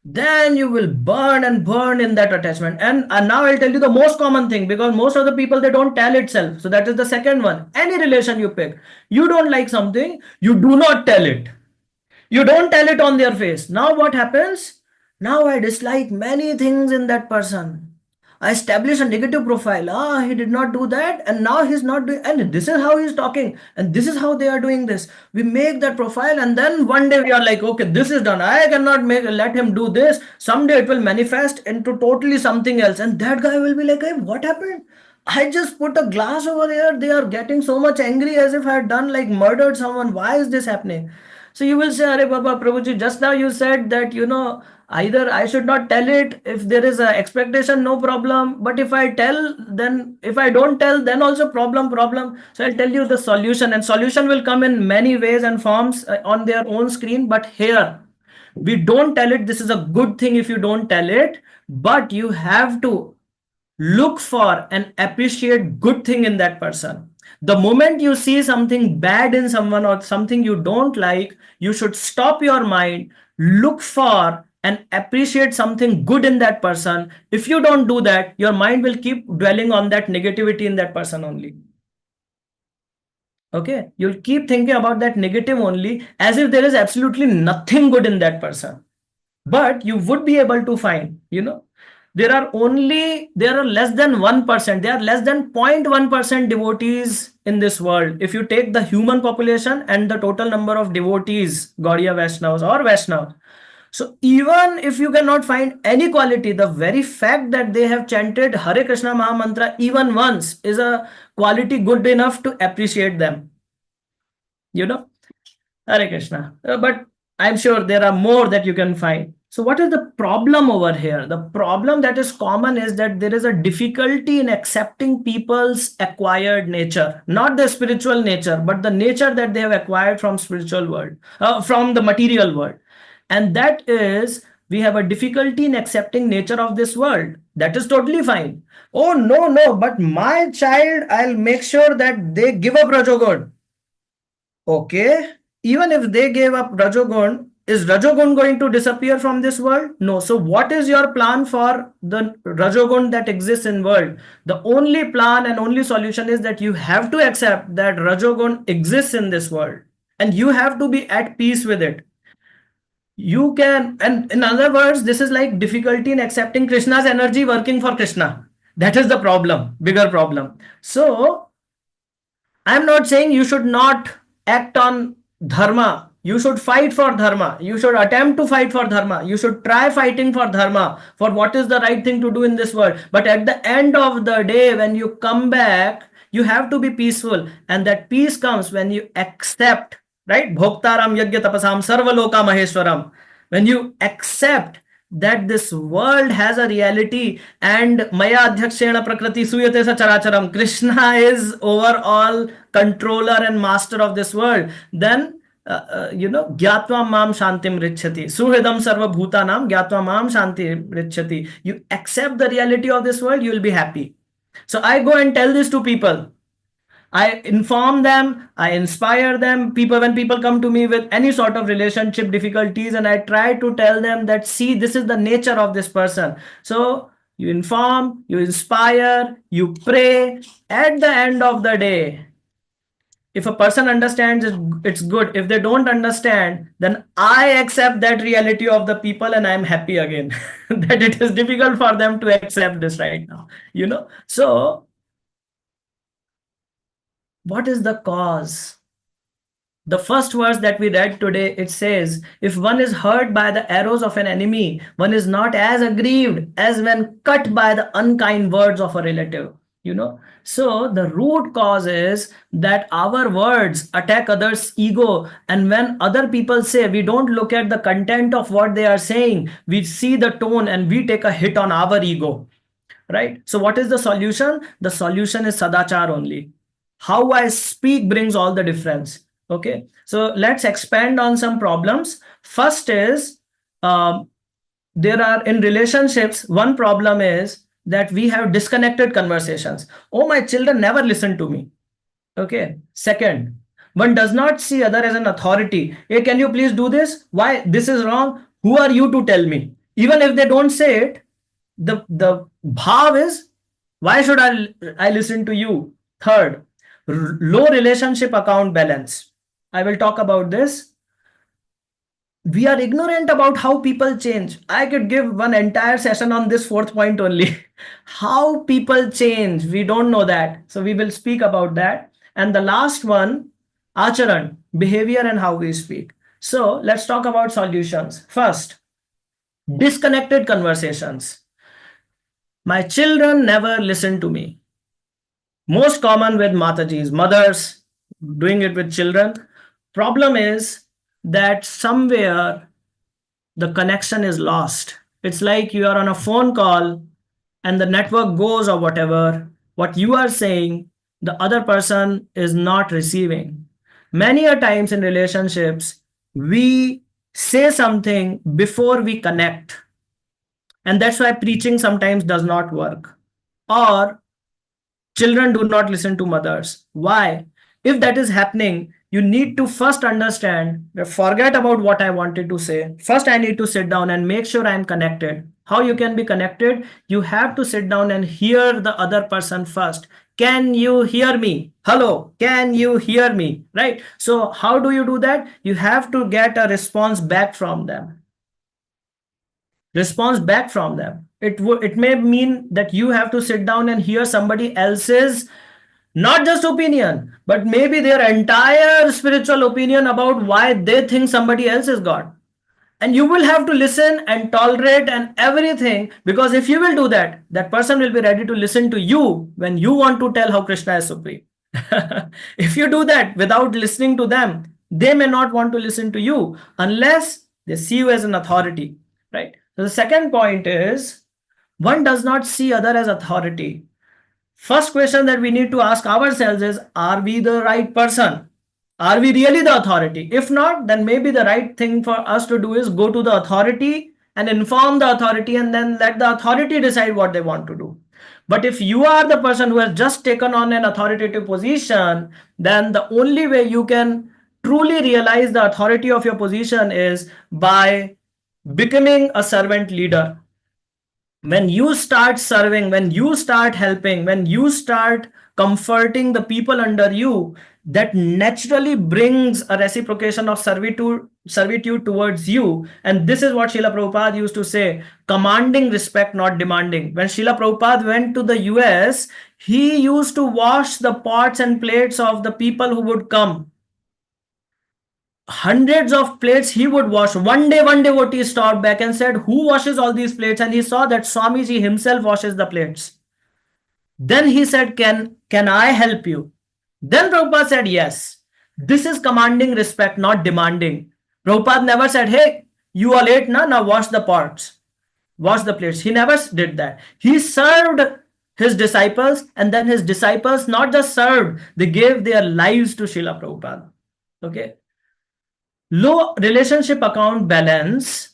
Then you will burn and burn in that attachment. And now I'll tell you the most common thing, because most of the people, they don't tell itself. So that is the second one. Any relation you pick, you don't like something, you do not tell it. You don't tell it on their face. Now what happens? Now I dislike many things in that person. I establish a negative profile. He did not do that, and now he's not doing, and this is how he's talking, and this is how they are doing this. We make that profile, and then one day we are like, okay, this is done. I cannot let him do this. Someday it will manifest into totally something else, and that guy will be like, hey, what happened? I just put a glass over here. They are getting so much angry as if I had done like murdered someone. Why is this happening? So you will say, Are Baba Prabhuji, just now you said that, either I should not tell it. If there is a expectation, no problem. But if I tell, then if I don't tell, then also problem. So I'll tell you the solution, and solution will come in many ways and forms on their own screen. But here, we don't tell it. This is a good thing if you don't tell it, but you have to look for and appreciate good thing in that person. The moment you see something bad in someone or something you don't like, you should stop your mind, look for and appreciate something good in that person. If you don't do that, your mind will keep dwelling on that negativity in that person only. Okay, you'll keep thinking about that negative only, as if there is absolutely nothing good in that person. But you would be able to find, there are less than 1%, there are less than 0.1% devotees in this world. If you take the human population and the total number of devotees, Gaudiya Vaishnavas or Vaishnavas, so even if you cannot find any quality, the very fact that they have chanted Hare Krishna Maha Mantra even once is a quality good enough to appreciate them. Hare Krishna. But I'm sure there are more that you can find. So what is the problem over here? The problem that is common is that there is a difficulty in accepting people's acquired nature, not the spiritual nature, but the nature that they have acquired from spiritual world, from the material world. And that is, we have a difficulty in accepting nature of this world. That is totally fine. Oh, no, but my child, I'll make sure that they give up Rajogun. Okay. Even if they gave up Rajogun, Is Rajogun going to disappear from this world? No. So what is your plan for the Rajogun that exists in world? The only plan and only solution is that you have to accept that Rajogun exists in this world and you have to be at peace with it. You can, and in other words, this is like difficulty in accepting Krishna's energy working for Krishna. That is the problem, bigger problem. So I'm not saying you should not act on dharma. You should fight for dharma. You should attempt to fight for dharma. You should try fighting for dharma, for what is the right thing to do in this world. But at the end of the day, when you come back, you have to be peaceful. And that peace comes when you accept, right? Bhoktaram yajna tapasam sarvaloka maheshwaram. When you accept that this world has a reality and maya adhyakshena prakriti suyate sa characharam, Krishna is overall controller and master of this world, then gyatva mam shantim richati suhridam sarva bhutanam gyatva mam shanti richati. You accept the reality of this world, you will be happy. So I go and tell this to people. I inform them, I inspire them. When people come to me with any sort of relationship difficulties, and I try to tell them that, see, this is the nature of this person. So you inform, you inspire, you pray. At the end of the day, if a person understands it, it's good. If they don't understand, then I accept that reality of the people and I'm happy again. That it is difficult for them to accept this right now. So what is the cause? The first verse that we read today, it says, if one is hurt by the arrows of an enemy, one is not as aggrieved as when cut by the unkind words of a relative. So the root cause is that our words attack others' ego. And when other people say, we don't look at the content of what they are saying, we see the tone and we take a hit on our ego. Right? So what is the solution? The solution is sadachar only. How I speak brings all the difference. Okay, so let's expand on some problems. First is there are in relationships, one problem is that we have disconnected conversations. Oh, my children never listen to me. Okay. Second, one does not see other as an authority. Hey, can you please do this? Why? This is wrong. Who are you to tell me? Even if they don't say it, the bhav is, why should I listen to you? Third, low relationship account balance. I will talk about this. We are ignorant about how people change. I could give one entire session on this fourth point only. How people change, we don't know that. So we will speak about that. And the last one, acharan, behavior and how we speak. So let's talk about solutions. First, disconnected conversations. My children never listen to me. Most common with Matajis, mothers doing it with children. Problem is that somewhere the connection is lost. It's like you are on a phone call and the network goes or whatever. What you are saying, the other person is not receiving. Many a times in relationships, we say something before we connect. And that's why preaching sometimes does not work. Or children do not listen to mothers. Why? If that is happening, you need to first understand, forget about what I wanted to say. First, I need to sit down and make sure I'm connected. How you can be connected? You have to sit down and hear the other person first. Can you hear me? Hello, can you hear me? Right? So how do you do that? You have to get a response back from them. Response back from them. It may mean that you have to sit down and hear somebody else's not just opinion, but maybe their entire spiritual opinion about why they think somebody else is God. And you will have to listen and tolerate and everything, because if you will do that, that person will be ready to listen to you when you want to tell how Krishna is supreme. If you do that without listening to them, they may not want to listen to you unless they see you as an authority, right? So the second point is, one does not see other as authority. First question that we need to ask ourselves is, are we the right person? Are we really the authority? If not, then maybe the right thing for us to do is go to the authority and inform the authority and then let the authority decide what they want to do. But if you are the person who has just taken on an authoritative position, then the only way you can truly realize the authority of your position is by becoming a servant leader. When you start serving, when you start helping, when you start comforting the people under you, that naturally brings a reciprocation of servitude towards you. And this is what Srila Prabhupada used to say, commanding respect, not demanding. When Srila Prabhupada went to the US, he used to wash the pots and plates of the people who would come. Hundreds of plates he would wash. One day what he stopped back and said, who washes all these plates? And he saw that Swamiji himself washes the plates. Then he said, can I help you? Then Prabhupada said, yes. This is commanding respect, not demanding. Prabhupada never said, hey, you are late now wash the pots, wash the plates. He never did that. He served his disciples, and then his disciples not just served, they gave their lives to Srila Prabhupada. Okay. Low relationship account balance.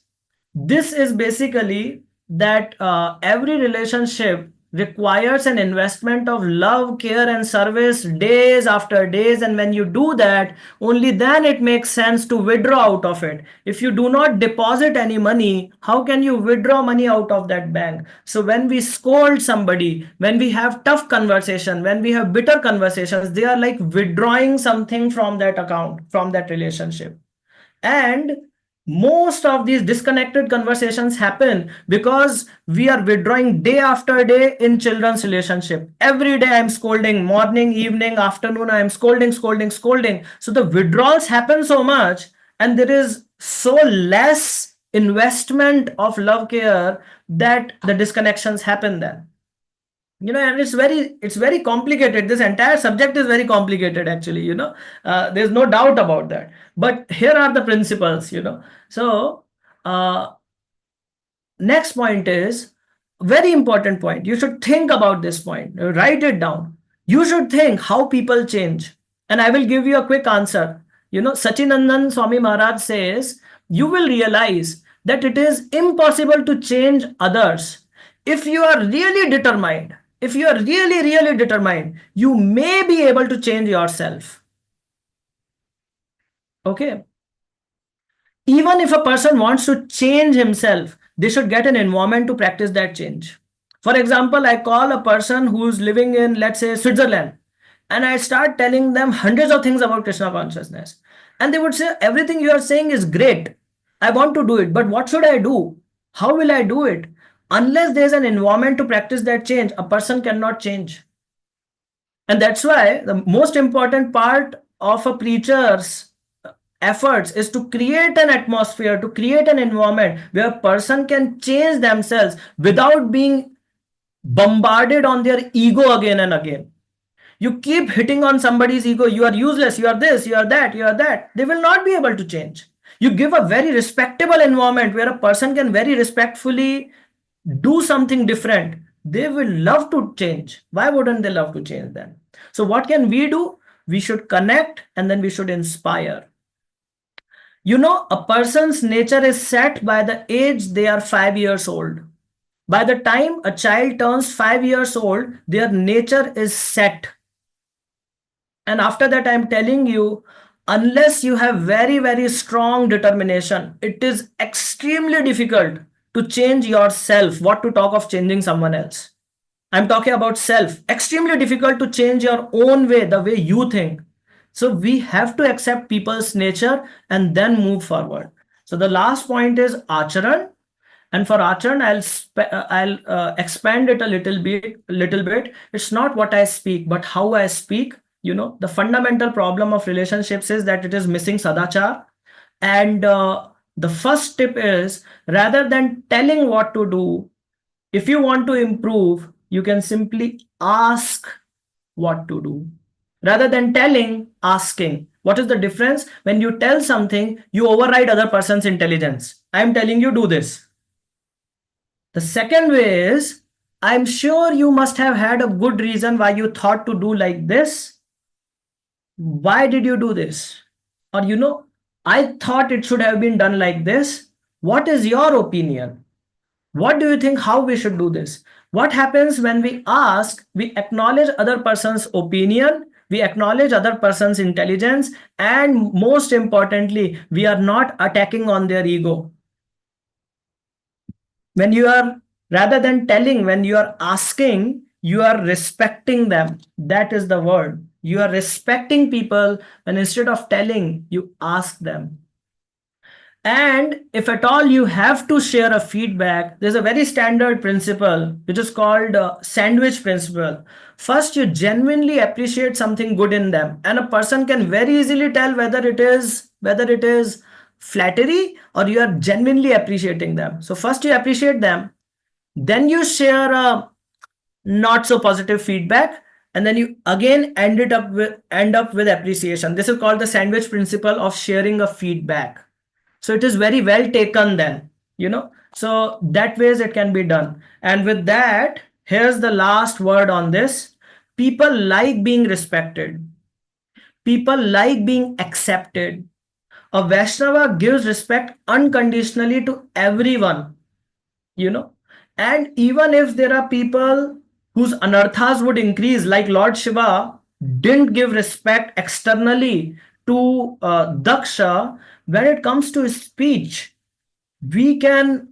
This is basically that every relationship requires an investment of love, care, and service days after days. And when you do that, only then it makes sense to withdraw out of it. If you do not deposit any money, how can you withdraw money out of that bank? So when we scold somebody, when we have tough conversation, when we have bitter conversations, they are like withdrawing something from that account, from that relationship. And most of these disconnected conversations happen because we are withdrawing day after day in children's relationship. Every day I'm scolding, morning, evening, afternoon, I'm scolding. So the withdrawals happen so much, and there is so less investment of love care that the disconnections happen then. And it's very complicated. This entire subject is very complicated, actually. There's no doubt about that. But here are the principles. So next point is very important point. You should think about this point. Write it down. You should think how people change. And I will give you a quick answer. Sachinandan Swami Maharaj says, you will realize that it is impossible to change others. If you are really determined, if you are really determined, you may be able to change yourself. Okay. Even if a person wants to change himself, they should get an environment to practice that change. For example, I call a person who's living in, let's say, Switzerland, and I start telling them hundreds of things about Krishna consciousness. And they would say, everything you are saying is great. I want to do it, but what should I do? How will I do it? Unless there's an environment to practice that change, a person cannot change. And that's why the most important part of a preacher's efforts is to create an atmosphere, to create an environment where a person can change themselves without being bombarded on their ego again and again. You keep hitting on somebody's ego, you are useless, you are this, you are that, you are that. They will not be able to change. You give a very respectable environment where a person can very respectfully do something different. They will love to change. Why wouldn't they love to change then? So what can we do? We should connect, and then we should inspire. A person's nature is set by the age they are 5 years old. By the time a child turns 5 years old, their nature is set. And after that, I'm telling you, unless you have very strong determination, it is extremely difficult to change yourself. What to talk of changing someone else? I'm talking about self. Extremely difficult to change your own way, the way you think. So we have to accept people's nature and then move forward. So the last point is acharan. And for acharan, I'll expand it a little bit. It's not what I speak, but how I speak. The fundamental problem of relationships is that it is missing sadachar. And the first tip is, rather than telling what to do, if you want to improve, you can simply ask what to do. Rather than telling, asking. What is the difference? When you tell something, you override other person's intelligence. I'm telling you, do this. The second way is, I'm sure you must have had a good reason why you thought to do like this. Why did you do this? Or, I thought it should have been done like this. What is your opinion? What do you think how we should do this? What happens when we ask, we acknowledge other person's opinion, We acknowledge other person's intelligence, and most importantly, we are not attacking on their ego. When you are, rather than telling, when you are asking, you are respecting them. That is the word. You are respecting people when instead of telling, you ask them. And if at all you have to share a feedback, there's a very standard principle which is called sandwich principle. First, you genuinely appreciate something good in them, and a person can very easily tell whether it is flattery or you are genuinely appreciating them. So first you appreciate them, then you share a not so positive feedback, and then you again end up with appreciation. This is called the sandwich principle of sharing a feedback. So it is very well taken then, so that ways it can be done. And with that, here's the last word on this. People like being respected. People like being accepted. A Vaishnava gives respect unconditionally to everyone, and even if there are people whose anarthas would increase, like Lord Shiva didn't give respect externally to Daksha, when it comes to his speech, we can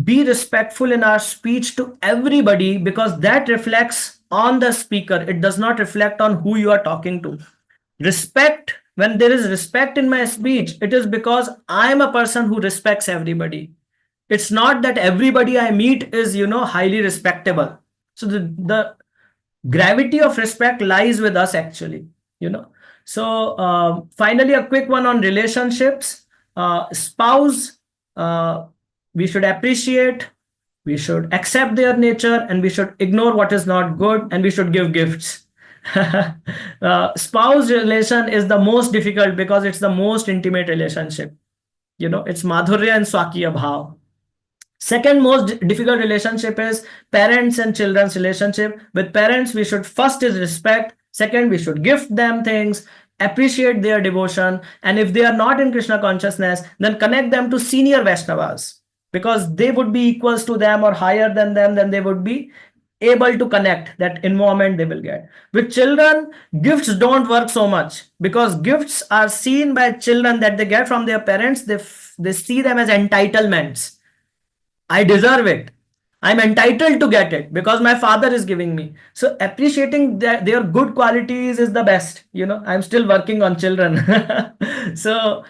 be respectful in our speech to everybody, because that reflects on the speaker. It does not reflect on who you are talking to. Respect, when there is respect in my speech, it is because I am a person who respects everybody. It's not that everybody I meet is, highly respectable. So the gravity of respect lies with us, actually, So finally, a quick one on relationships. Spouse, we should appreciate, we should accept their nature, and we should ignore what is not good, and we should give gifts. Spouse relation is the most difficult because it's the most intimate relationship. It's madhurya and swakya bhav. Second most difficult relationship is parents and children's relationship. With parents, we should first is respect. Second, we should gift them things, appreciate their devotion. And if they are not in Krishna consciousness, then connect them to senior Vaishnavas, because they would be equals to them or higher than them, then they would be able to connect. That environment they will get. With children, gifts don't work so much, because gifts are seen by children that they get from their parents. They see them as entitlements. I deserve it. I'm entitled to get it because my father is giving me. So appreciating their good qualities is the best. I'm still working on children. So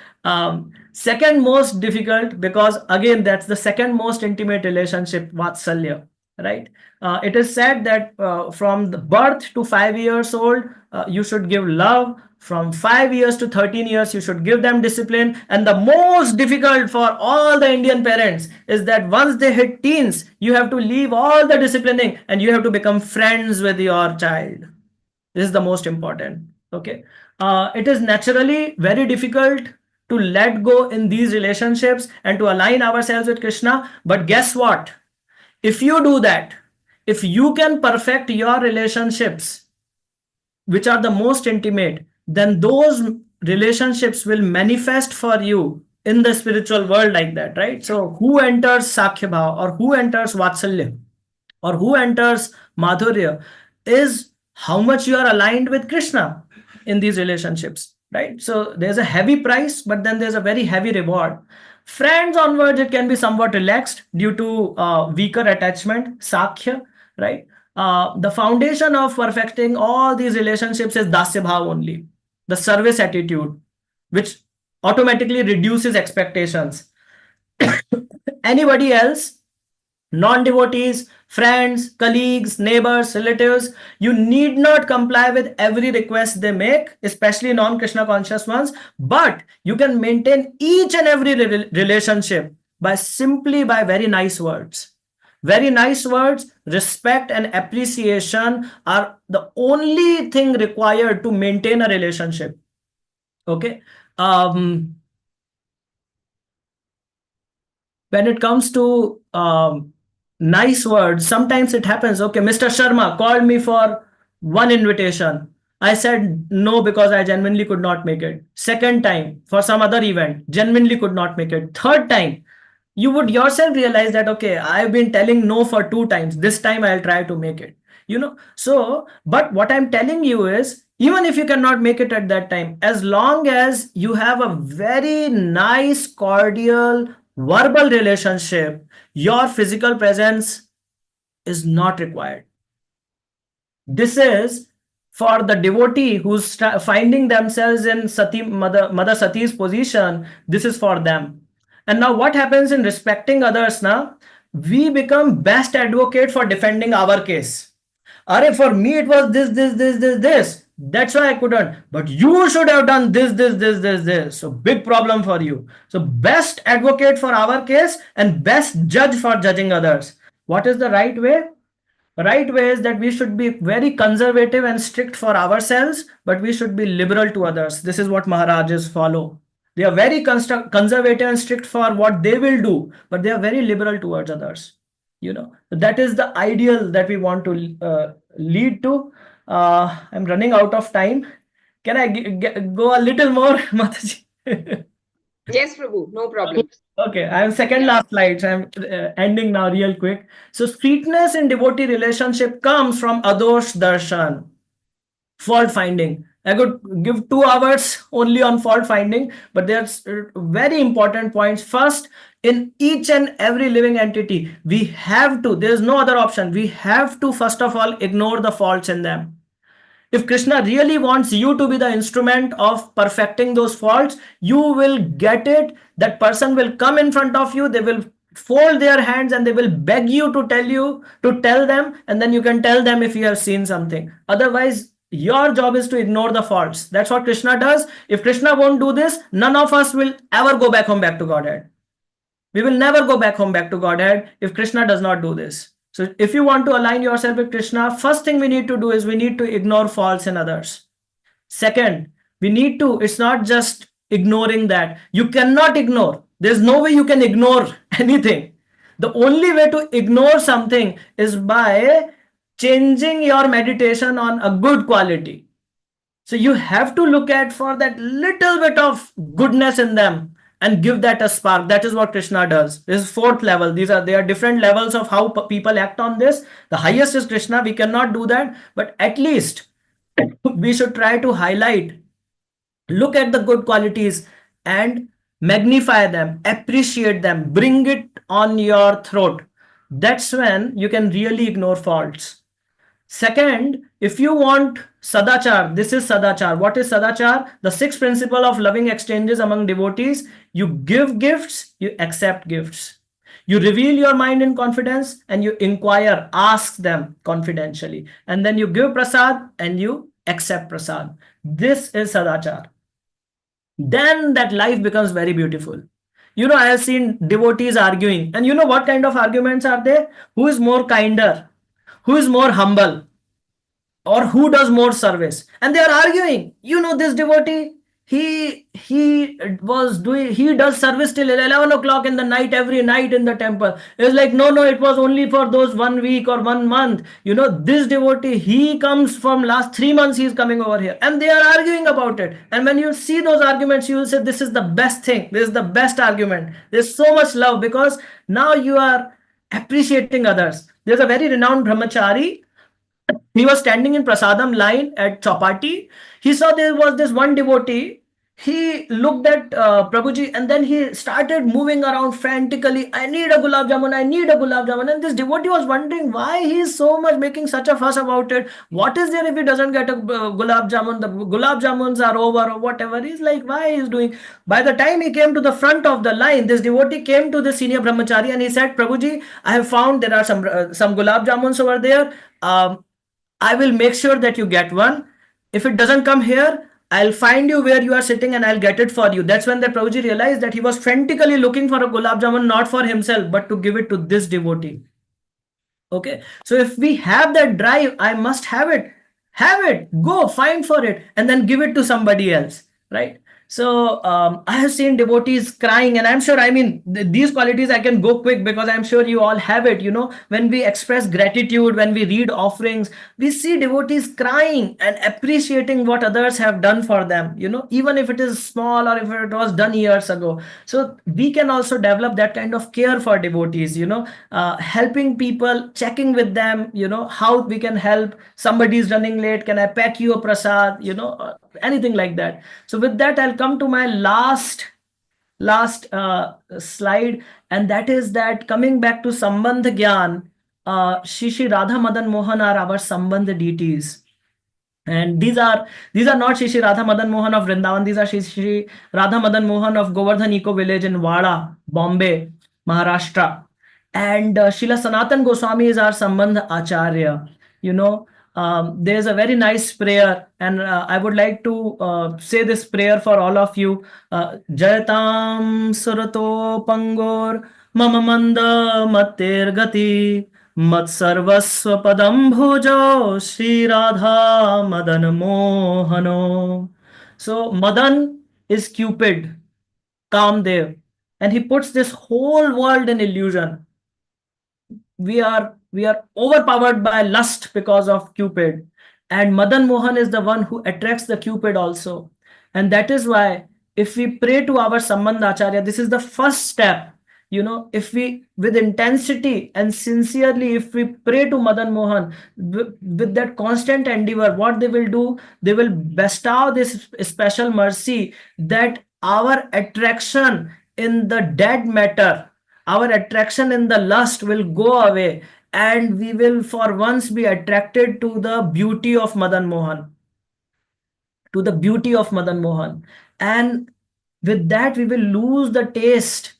second most difficult, because again, that's the second most intimate relationship, Vatsalya, right? It is said that from the birth to 5 years old, you should give love. From 5 years to 13 years, you should give them discipline. And the most difficult for all the Indian parents is that once they hit teens, you have to leave all the disciplining and you have to become friends with your child. This is the most important. Okay. It is naturally very difficult to let go in these relationships and to align ourselves with Krishna. But guess what? If you do that, if you can perfect your relationships, which are the most intimate, then those relationships will manifest for you in the spiritual world like that, right? So who enters Sakhya Bhav, or who enters Vatsalya, or who enters Madhurya is how much you are aligned with Krishna in these relationships, right? So there's a heavy price, but then there's a very heavy reward. Friends onwards, it can be somewhat relaxed due to weaker attachment, Sakhya, right? The foundation of perfecting all these relationships is Dasya Bhav only, the service attitude, which automatically reduces expectations. Anybody else, non-devotees, friends, colleagues, neighbors, relatives, you need not comply with every request they make, especially non-Krishna conscious ones, but you can maintain each and every relationship by very nice words. Very nice words, respect and appreciation are the only thing required to maintain a relationship. Okay. When it comes to nice words, sometimes it happens. Okay, Mr. Sharma called me for one invitation. I said no because I genuinely could not make it. Second time, for some other event, genuinely could not make it. Third time, you would yourself realize that, okay, I've been telling no for 2 times. This time I'll try to make it. So, but what I'm telling you is, Even if you cannot make it at that time, as long as you have a very nice, cordial, verbal relationship, your physical presence is not required. This is for the devotee who's finding themselves in Mother Sati's position. This is for them. And now what happens in respecting others now? We become best advocate for defending our case. Are for me it was this. That's why I couldn't. But you should have done this. So big problem for you. So best advocate for our case and best judge for judging others. What is the right way? Right way is that we should be very conservative and strict for ourselves, but we should be liberal to others. This is what Maharajas follow. They are very conservative and strict for what they will do, but they are very liberal towards others. That is the ideal that we want to lead to. I'm running out of time. Can I go a little more, Mataji? Yes, Prabhu, no problem. Okay, I'm second last slide, so I'm ending now real quick. So sweetness in devotee relationship comes from adosh darshan, fault finding. I could give 2 hours only on fault finding, but there's very important points. First, in each and every living entity, we have to, there's no other option. We have to first of all ignore the faults in them. If Krishna really wants you to be the instrument of perfecting those faults, you will get it. That person will come in front of you, they will fold their hands and they will beg you to tell them, and then you can tell them if you have seen something. Otherwise, your job is to ignore the faults. That's what Krishna does. If Krishna won't do this, none of us will ever go back home back to Godhead. We will never go back home back to Godhead if Krishna does not do this. So if you want to align yourself with Krishna, first thing we need to do is we need to ignore faults in others. Second, it's not just ignoring that. You cannot ignore. There's no way you can ignore anything. The only way to ignore something is by changing your meditation on a good quality. So you have to look at for that little bit of goodness in them and give that a spark. That is what Krishna does. This is 4th level. They are different levels of how people act on this. The highest is Krishna. We cannot do that, but at least we should try to highlight, look at the good qualities and magnify them, appreciate them, bring it on your throat. That's when you can really ignore faults. Second, if you want sadachar, this is sadachar. What is sadachar? The 6th principle of loving exchanges among devotees. You give gifts, you accept gifts. You reveal your mind in confidence and you inquire, ask them confidentially. And then you give prasad and you accept prasad. This is sadachar. Then that life becomes very beautiful. I have seen devotees arguing. And you know what kind of arguments are there? Who is more kinder? Who is more humble? Or who does more service? And they are arguing. This devotee, he does service till 11 o'clock in the night, every night in the temple. It's like, no, it was only for those 1 week or 1 month. This devotee, he comes from last 3 months, he's coming over here. And they are arguing about it. And when you see those arguments, you will say, this is the best thing. This is the best argument. There's so much love because now you are appreciating others. There's a very renowned brahmachari. He was standing in Prasadam line at Chapati. He saw there was this one devotee. He looked at Prabhuji and then he started moving around frantically. I need a gulab jamun. I need a gulab jamun. And this devotee was wondering why he is so much making such a fuss about it. What is there if he doesn't get a gulab jamun? The gulab jamuns are over or whatever. He's like, why he is doing? By the time he came to the front of the line, this devotee came to the senior brahmachari and he said, Prabhuji, I have found there are some gulab jamuns over there. I will make sure that you get one. If it doesn't come here, I'll find you where you are sitting and I'll get it for you. That's when the Prabhuji realized that he was frantically looking for a gulab jamun, not for himself, but to give it to this devotee. Okay. So if we have that drive, I must have it. Have it. Go find for it and then give it to somebody else. Right. So I have seen devotees crying, and I'm sure, I mean, these qualities I can go quick because I'm sure you all have it. When we express gratitude, when we read offerings, we see devotees crying and appreciating what others have done for them, even if it is small or if it was done years ago. So we can also develop that kind of care for devotees, helping people, checking with them, how we can help. Somebody is running late, can I pack you a prasad, anything like that. So with that, I'll come to my last slide, and that is that, coming back to Sambandh Gyan, Shri Radha Madan Mohan are our Sambandh deities. And these are not Shri Radha Madan Mohan of Vrindavan. These are Shri Radha Madan Mohan of Govardhan Eco Village in Wada, Bombay, Maharashtra. And Srila Sanatan Goswami is our Sambandh Acharya. There's a very nice prayer, and I would like to say this prayer for all of you. Jayatam Surato Pangor Mama Manda Matir Gati मत सर्वस्व पदम भुजो Shri Radha Madan मोहनो. So Madan is Cupid, Kamdev, and he puts this whole world in illusion. We are overpowered by lust because of Cupid, and Madan Mohan is the one who attracts the Cupid also. And that is why, if we pray to our Sambandh this is the first step. If we, with intensity and sincerely, if we pray to Madan Mohan with that constant endeavor, what they will do, they will bestow this special mercy, that our attraction in the dead matter, our attraction in the lust will go away, and we will for once be attracted to the beauty of Madan Mohan, and with that we will lose the taste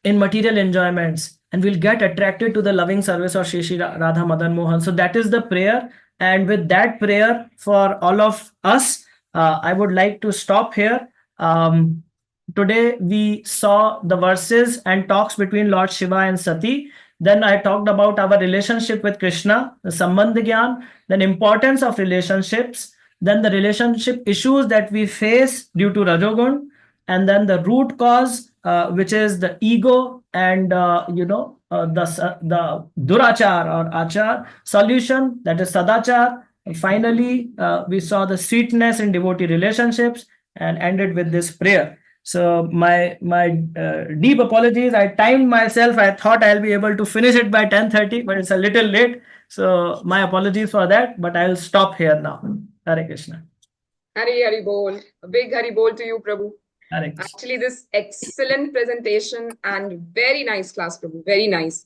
in material enjoyments, and we'll get attracted to the loving service of Shri Radha Madan Mohan. So that is the prayer, and with that prayer for all of us, I would like to stop here. Today we saw the verses and talks between Lord Shiva and Sati. Then I talked about our relationship with Krishna, the Sambandh Gyan, then importance of relationships, then the relationship issues that we face due to Rajogun, and then the root cause, which is the ego, and the durachar or achar, solution, that is sadachar. And finally, we saw the sweetness in devotee relationships, and ended with this prayer. So my deep apologies. I timed myself. I thought I'll be able to finish it by 10:30, but it's a little late. So my apologies for that. But I'll stop here now. Hare Krishna. Hari Bol. A big Hari Bol to you, Prabhu. Hare Krishna. Actually, this excellent presentation and very nice class, Prabhu. Very nice.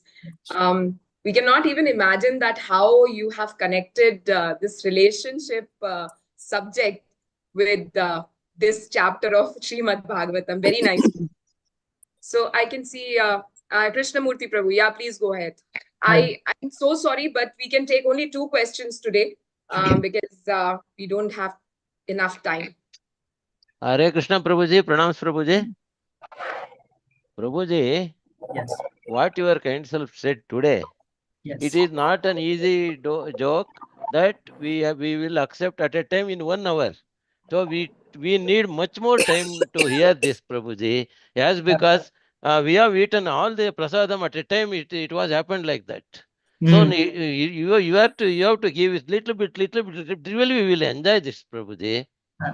We cannot even imagine that how you have connected this relationship subject with this chapter of Shrimad Bhagavatam. Very nice. So I can see Krishnamurti Prabhu. Yeah, please go ahead. I'm so sorry, but we can take only 2 questions today because we don't have enough time. Hare Krishna Prabhuji, pranams Prabhuji. Prabhuji, yes, what your kind self said today, yes, it is not an easy joke that we will accept at a time in 1 hour. So we need much more time to hear this, Prabhuji. Yes, because we have eaten all the prasadam at a time. It was happened like that. So you have to give it little bit. Really, we will enjoy this, Prabhuji.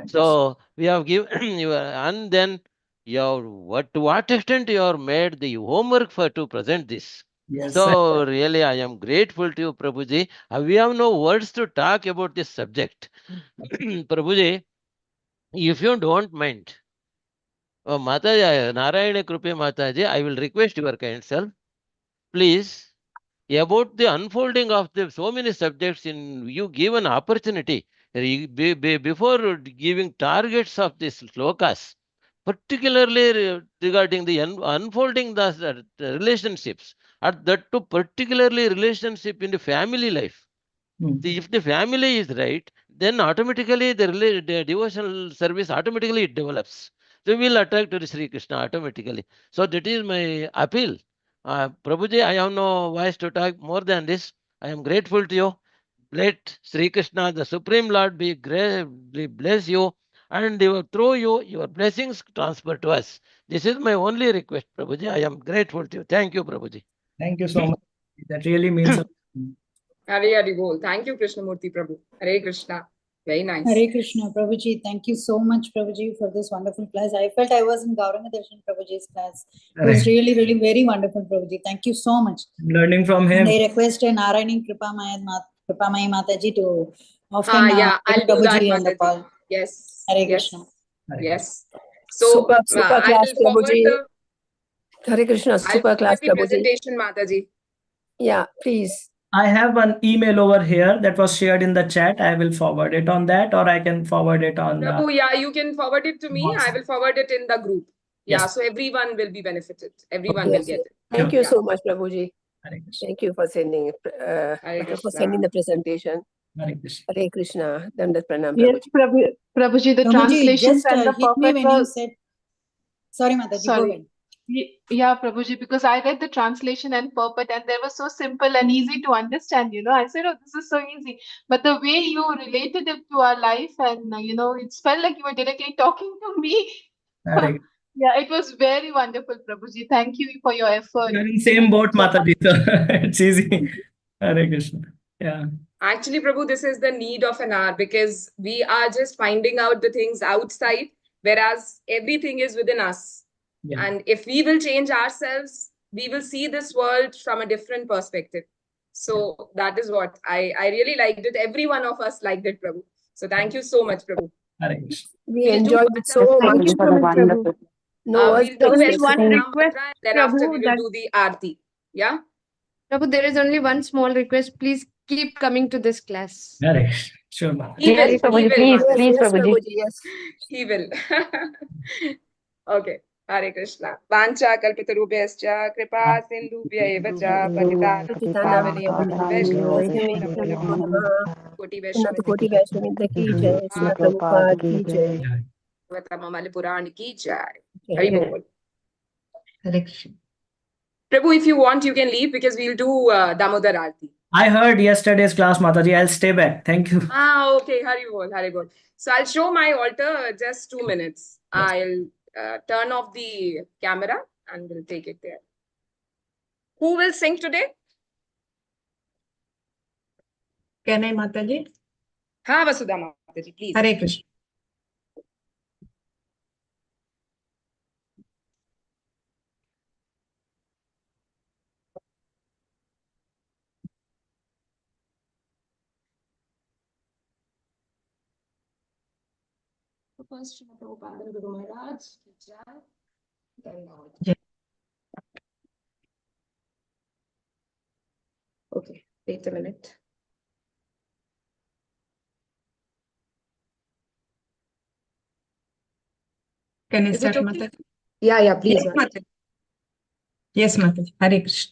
So we have given and then to what extent you have made the homework to present this. yes. So really, I am grateful to you, Prabhuji. We have no words to talk about this subject. Prabhuji, if you don't mind, Mataji, Narayana Krupe Mataji, I will request your kind self, please, about the unfolding of the so many subjects, in you give an opportunity before giving targets of these slokas, particularly regarding the unfolding the relationships, and that too particularly relationship in the family life. If the family is right, then automatically the devotional service automatically it develops. So we will attract to the Sri Krishna automatically. So that is my appeal. Prabhuji, I have no voice to talk more than this. I am grateful to you. Let Sri Krishna, the Supreme Lord, bless you and through you, your blessings transfer to us. This is my only request, Prabhuji. I am grateful to you. Thank you, Prabhuji. Thank you so much. That really means a lot. Hare Hare Bol. Thank you, Krishnamurti Prabhu. Hare Krishna. Very nice. Hare Krishna, Prabhuji. Thank you so much, Prabhuji, for this wonderful class. I felt I was in Gauranga Darshan Prabhuji's class. It was really, really very wonderful, Prabhuji. Thank you so much. Learning from And him. I request Narayani Kripamaya Mataji to often Yeah, take I'll do that, Prabhuji on the Mataji. call. Yes. Hare Yes. Krishna. Yes. So super class, I'll forward Prabhuji. the Hare Krishna, I'll super forward class, the Prabhuji. presentation, Mataji. Yeah, please. I have an email over here that was shared in the chat. I will forward it on that, or I can forward it on. Prabhu, yeah, you can forward it to me. I will forward it in the group. Yeah, Yes. so everyone will be benefited. Everyone Yes. will get it. Thank you Yeah. so much, Prabhuji. Thank you for sending the presentation. Hare Krishna. Hare Krishna. Dandat Pranam, Yes, Prabhuji. Prabhuji, the Prabhuji, translations just and the hit me perfect when you were... said. Sorry, Mataji, go Sorry. ahead. Yeah, Prabhuji, because I read the translation and purport and they were so simple and easy to understand, I said, oh, this is so easy. But the way you related it to our life and, it felt like you were directly talking to me. Hare Yeah, it was very wonderful, Prabhuji. Thank you for your effort. You're in same boat, Mataji. So it's easy. Hare Krishna. Yeah. Actually, Prabhu, this is the need of an hour because we are just finding out the things outside, whereas everything is within us. Yeah. And if we will change ourselves, we will see this world from a different perspective. So that is what I really liked it. Every one of us liked it, Prabhu. So thank you so much, Prabhu. Hare Krishna. We enjoyed it so much. Thank you for the wonderful. No words We'll to do express. Shrimad one Mantra, request, and then after we Prabhu, will that do the Aarti. Yeah? Prabhu, there is only one small request. Please keep coming to this class. Hare Krishna. Sure, Mataji. He will, Yes, Prabhuji, Mataji. please, Yes, Prabhuji. Yes. He will. Okay. Hare Krishna. Vancha kalpitarubhyascha kripa sindhubhya eva cha patitanam Patitanam pavanebhyo Vaishnavibhyo Namaha. Koti Unnata Koti Vaishnavindra Vaishnavindra ki jai. Srila Prabhupada ki jai. Bhagavatam Puran ki jai. Jai. Hari Bol. Hare Krishna. Prabhu, if you want, you can leave because we'll do Damodar Aarti. I heard yesterday's class, Mataji. I'll stay back. Thank you. Okay. Hari Bol, Hari Bol. So I'll show my altar just 2 minutes. I'll turn off the camera and we'll take it there. Who will sing today? Can I, Mataji? Ha, Vasudha Mataji, please. Hare Krishna. First, Prabhupada Guru Maharaj. Then Jai. Okay, wait a minute. Can I Is start, it okay? Mataji? Yeah, please. Yes, Mataji. Yes, Mataji. Hare Krishna.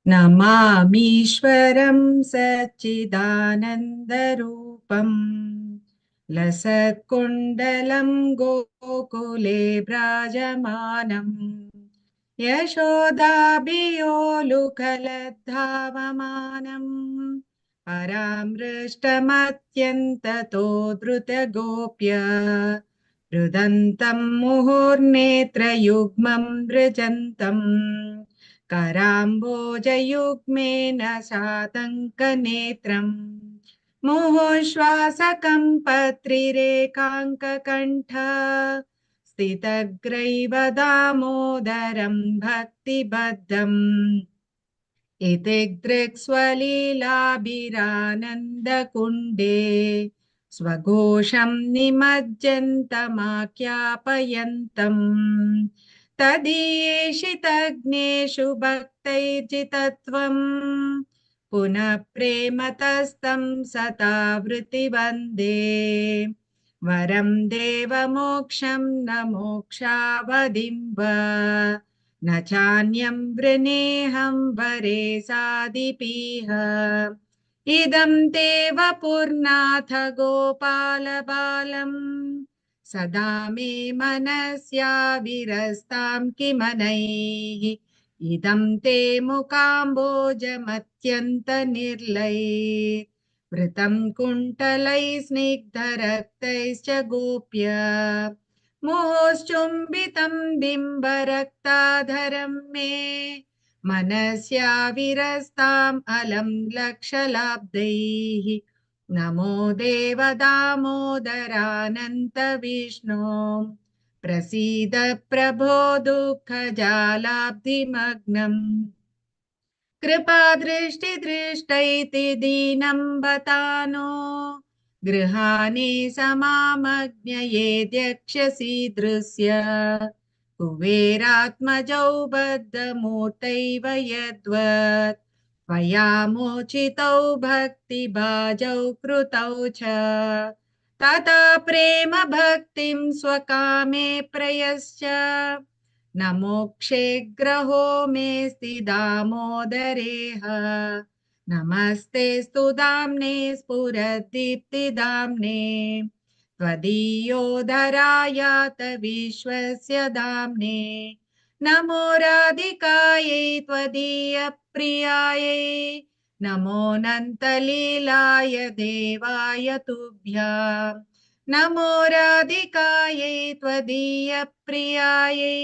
नमामीश्वरं सच्चिदानन्दरूपं लसत्कुण्डलं गोकुले व्राजमानं यशोदाभियोलुकलद्धावमानं परामृष्टमत्यन्ततो द्रुतगोप्य रुदन्तं मुहुर्नेत्रयुग्मं मृजन्तम् कराम्बोजयुग्मेन सातङ्कनेत्रम् मुहुश्वासकम्पत्रिरेकाङ्ककण्ठ स्थितग्रैव दामोदरं भक्तिबद्धम् इति दृक्स्वलीलाभिरानन्दकुण्डे स्वघोषं निमज्जन्तमाख्यापयन्तम् तदीयेषितज्ञेषु भक्तैर्जितत्वम् पुनः प्रेमतस्तं सतावृत्तिवन्दे वरं देवमोक्षं न मोक्षावधिं वा न चान्यं वृणेऽहं वरे साधिपीह इदं ते वपुर्नाथ गोपालबालम् सदा मे मनस्या विरस्तां किमनैः इदं ते मुकाम्बोजमत्यन्तनिर्लैः वृतं कुण्टलैः स्निग्धरक्तैश्च गोप्य मोश्चुम्बितं बिम्बरक्ताधरं मे मनस्याविरस्ताम् अलं लक्षलाब्दैः नमो देवदामोदरानन्त विष्णो प्रसीद प्रभो दुःखजालाब्धिमग्नम् कृपादृष्टिदृष्टैति दीनं बतानो गृहाणि समामज्ञयेद्यक्षसीदृश्य कुबेरात्मजौ बद्धमूर्तैव यद्वत् त्वया मोचितौ भक्तिभाजौ कृतौ च तथा प्रेम भक्तिं स्वकामे प्रयश्च न मोक्षे ग्रहो मेऽस्ति दामोदरेह नमस्ते स्तु दाम्ने स्फुरदीप्तिदाम्ने त्वदीयोदरायात विश्वस्य दाम्ने नमो राधिकायै त्वदीयप्रियायै नमो नन्तलीलाय देवाय तुभ्याम् नमो राधिकायै त्वदीयप्रियायै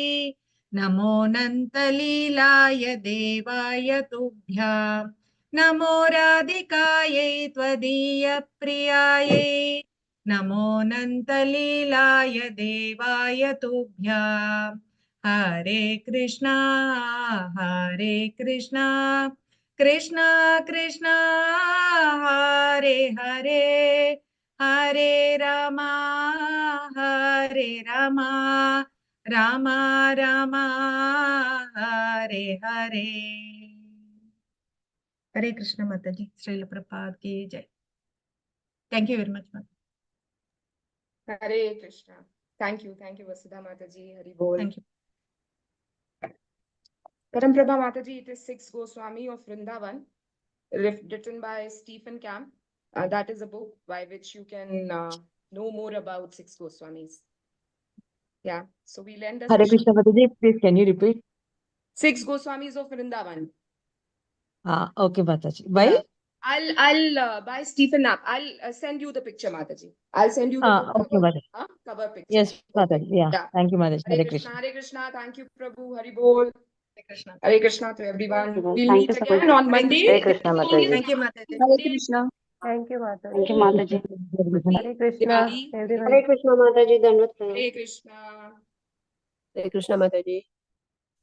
नमो नन्तलीलाय देवाय तुभ्याम् नमो राधिकायै त्वदीयप्रियायै नमो नन्तलीलाय देवाय तुभ्याम् हरे कृष्णा कृष्णा कृष्णा हरे हरे हरे रामा रामा रामा हरे हरे हरे कृष्ण माता जी श्रील प्रभुपाद की जय थैंक यू वेरी मच माता Hare Krishna. Thank you Vasudha Mataji. Hari Bol. Thank you Paramprabha Mataji, it is 6 Goswami of Vrindavan, written by Stephen Camp. That is a book by which you can know more about 6 Goswamis. Yeah, so we'll end the Hare session. Krishna Mataji, please can you repeat? 6 Goswamis of Vrindavan. Okay, Mataji. By? Yeah. I'll by Stephen Knapp. I'll send you the picture, Mataji. I'll send you the book Okay, cover, Mataji. cover picture. Yes, Mataji. Yeah. Yeah. Thank you, Mataji. Hare Krishna, Hare Krishna. Thank you, Prabhu. Hari Bol. Hare Krishna to everyone. We'll meet again on Monday. Hare Krishna, Mataji. Thank you माता जी Hare Krishna. Thank you, Mata. Thank you, Mataji. Hare Krishna, everyone. Hare Krishna, Mataji. Dandavat pranam. Hare Krishna. Hare Krishna, Mataji.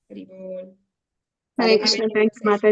Hari Bol. Hare Krishna. Thank you, Mata.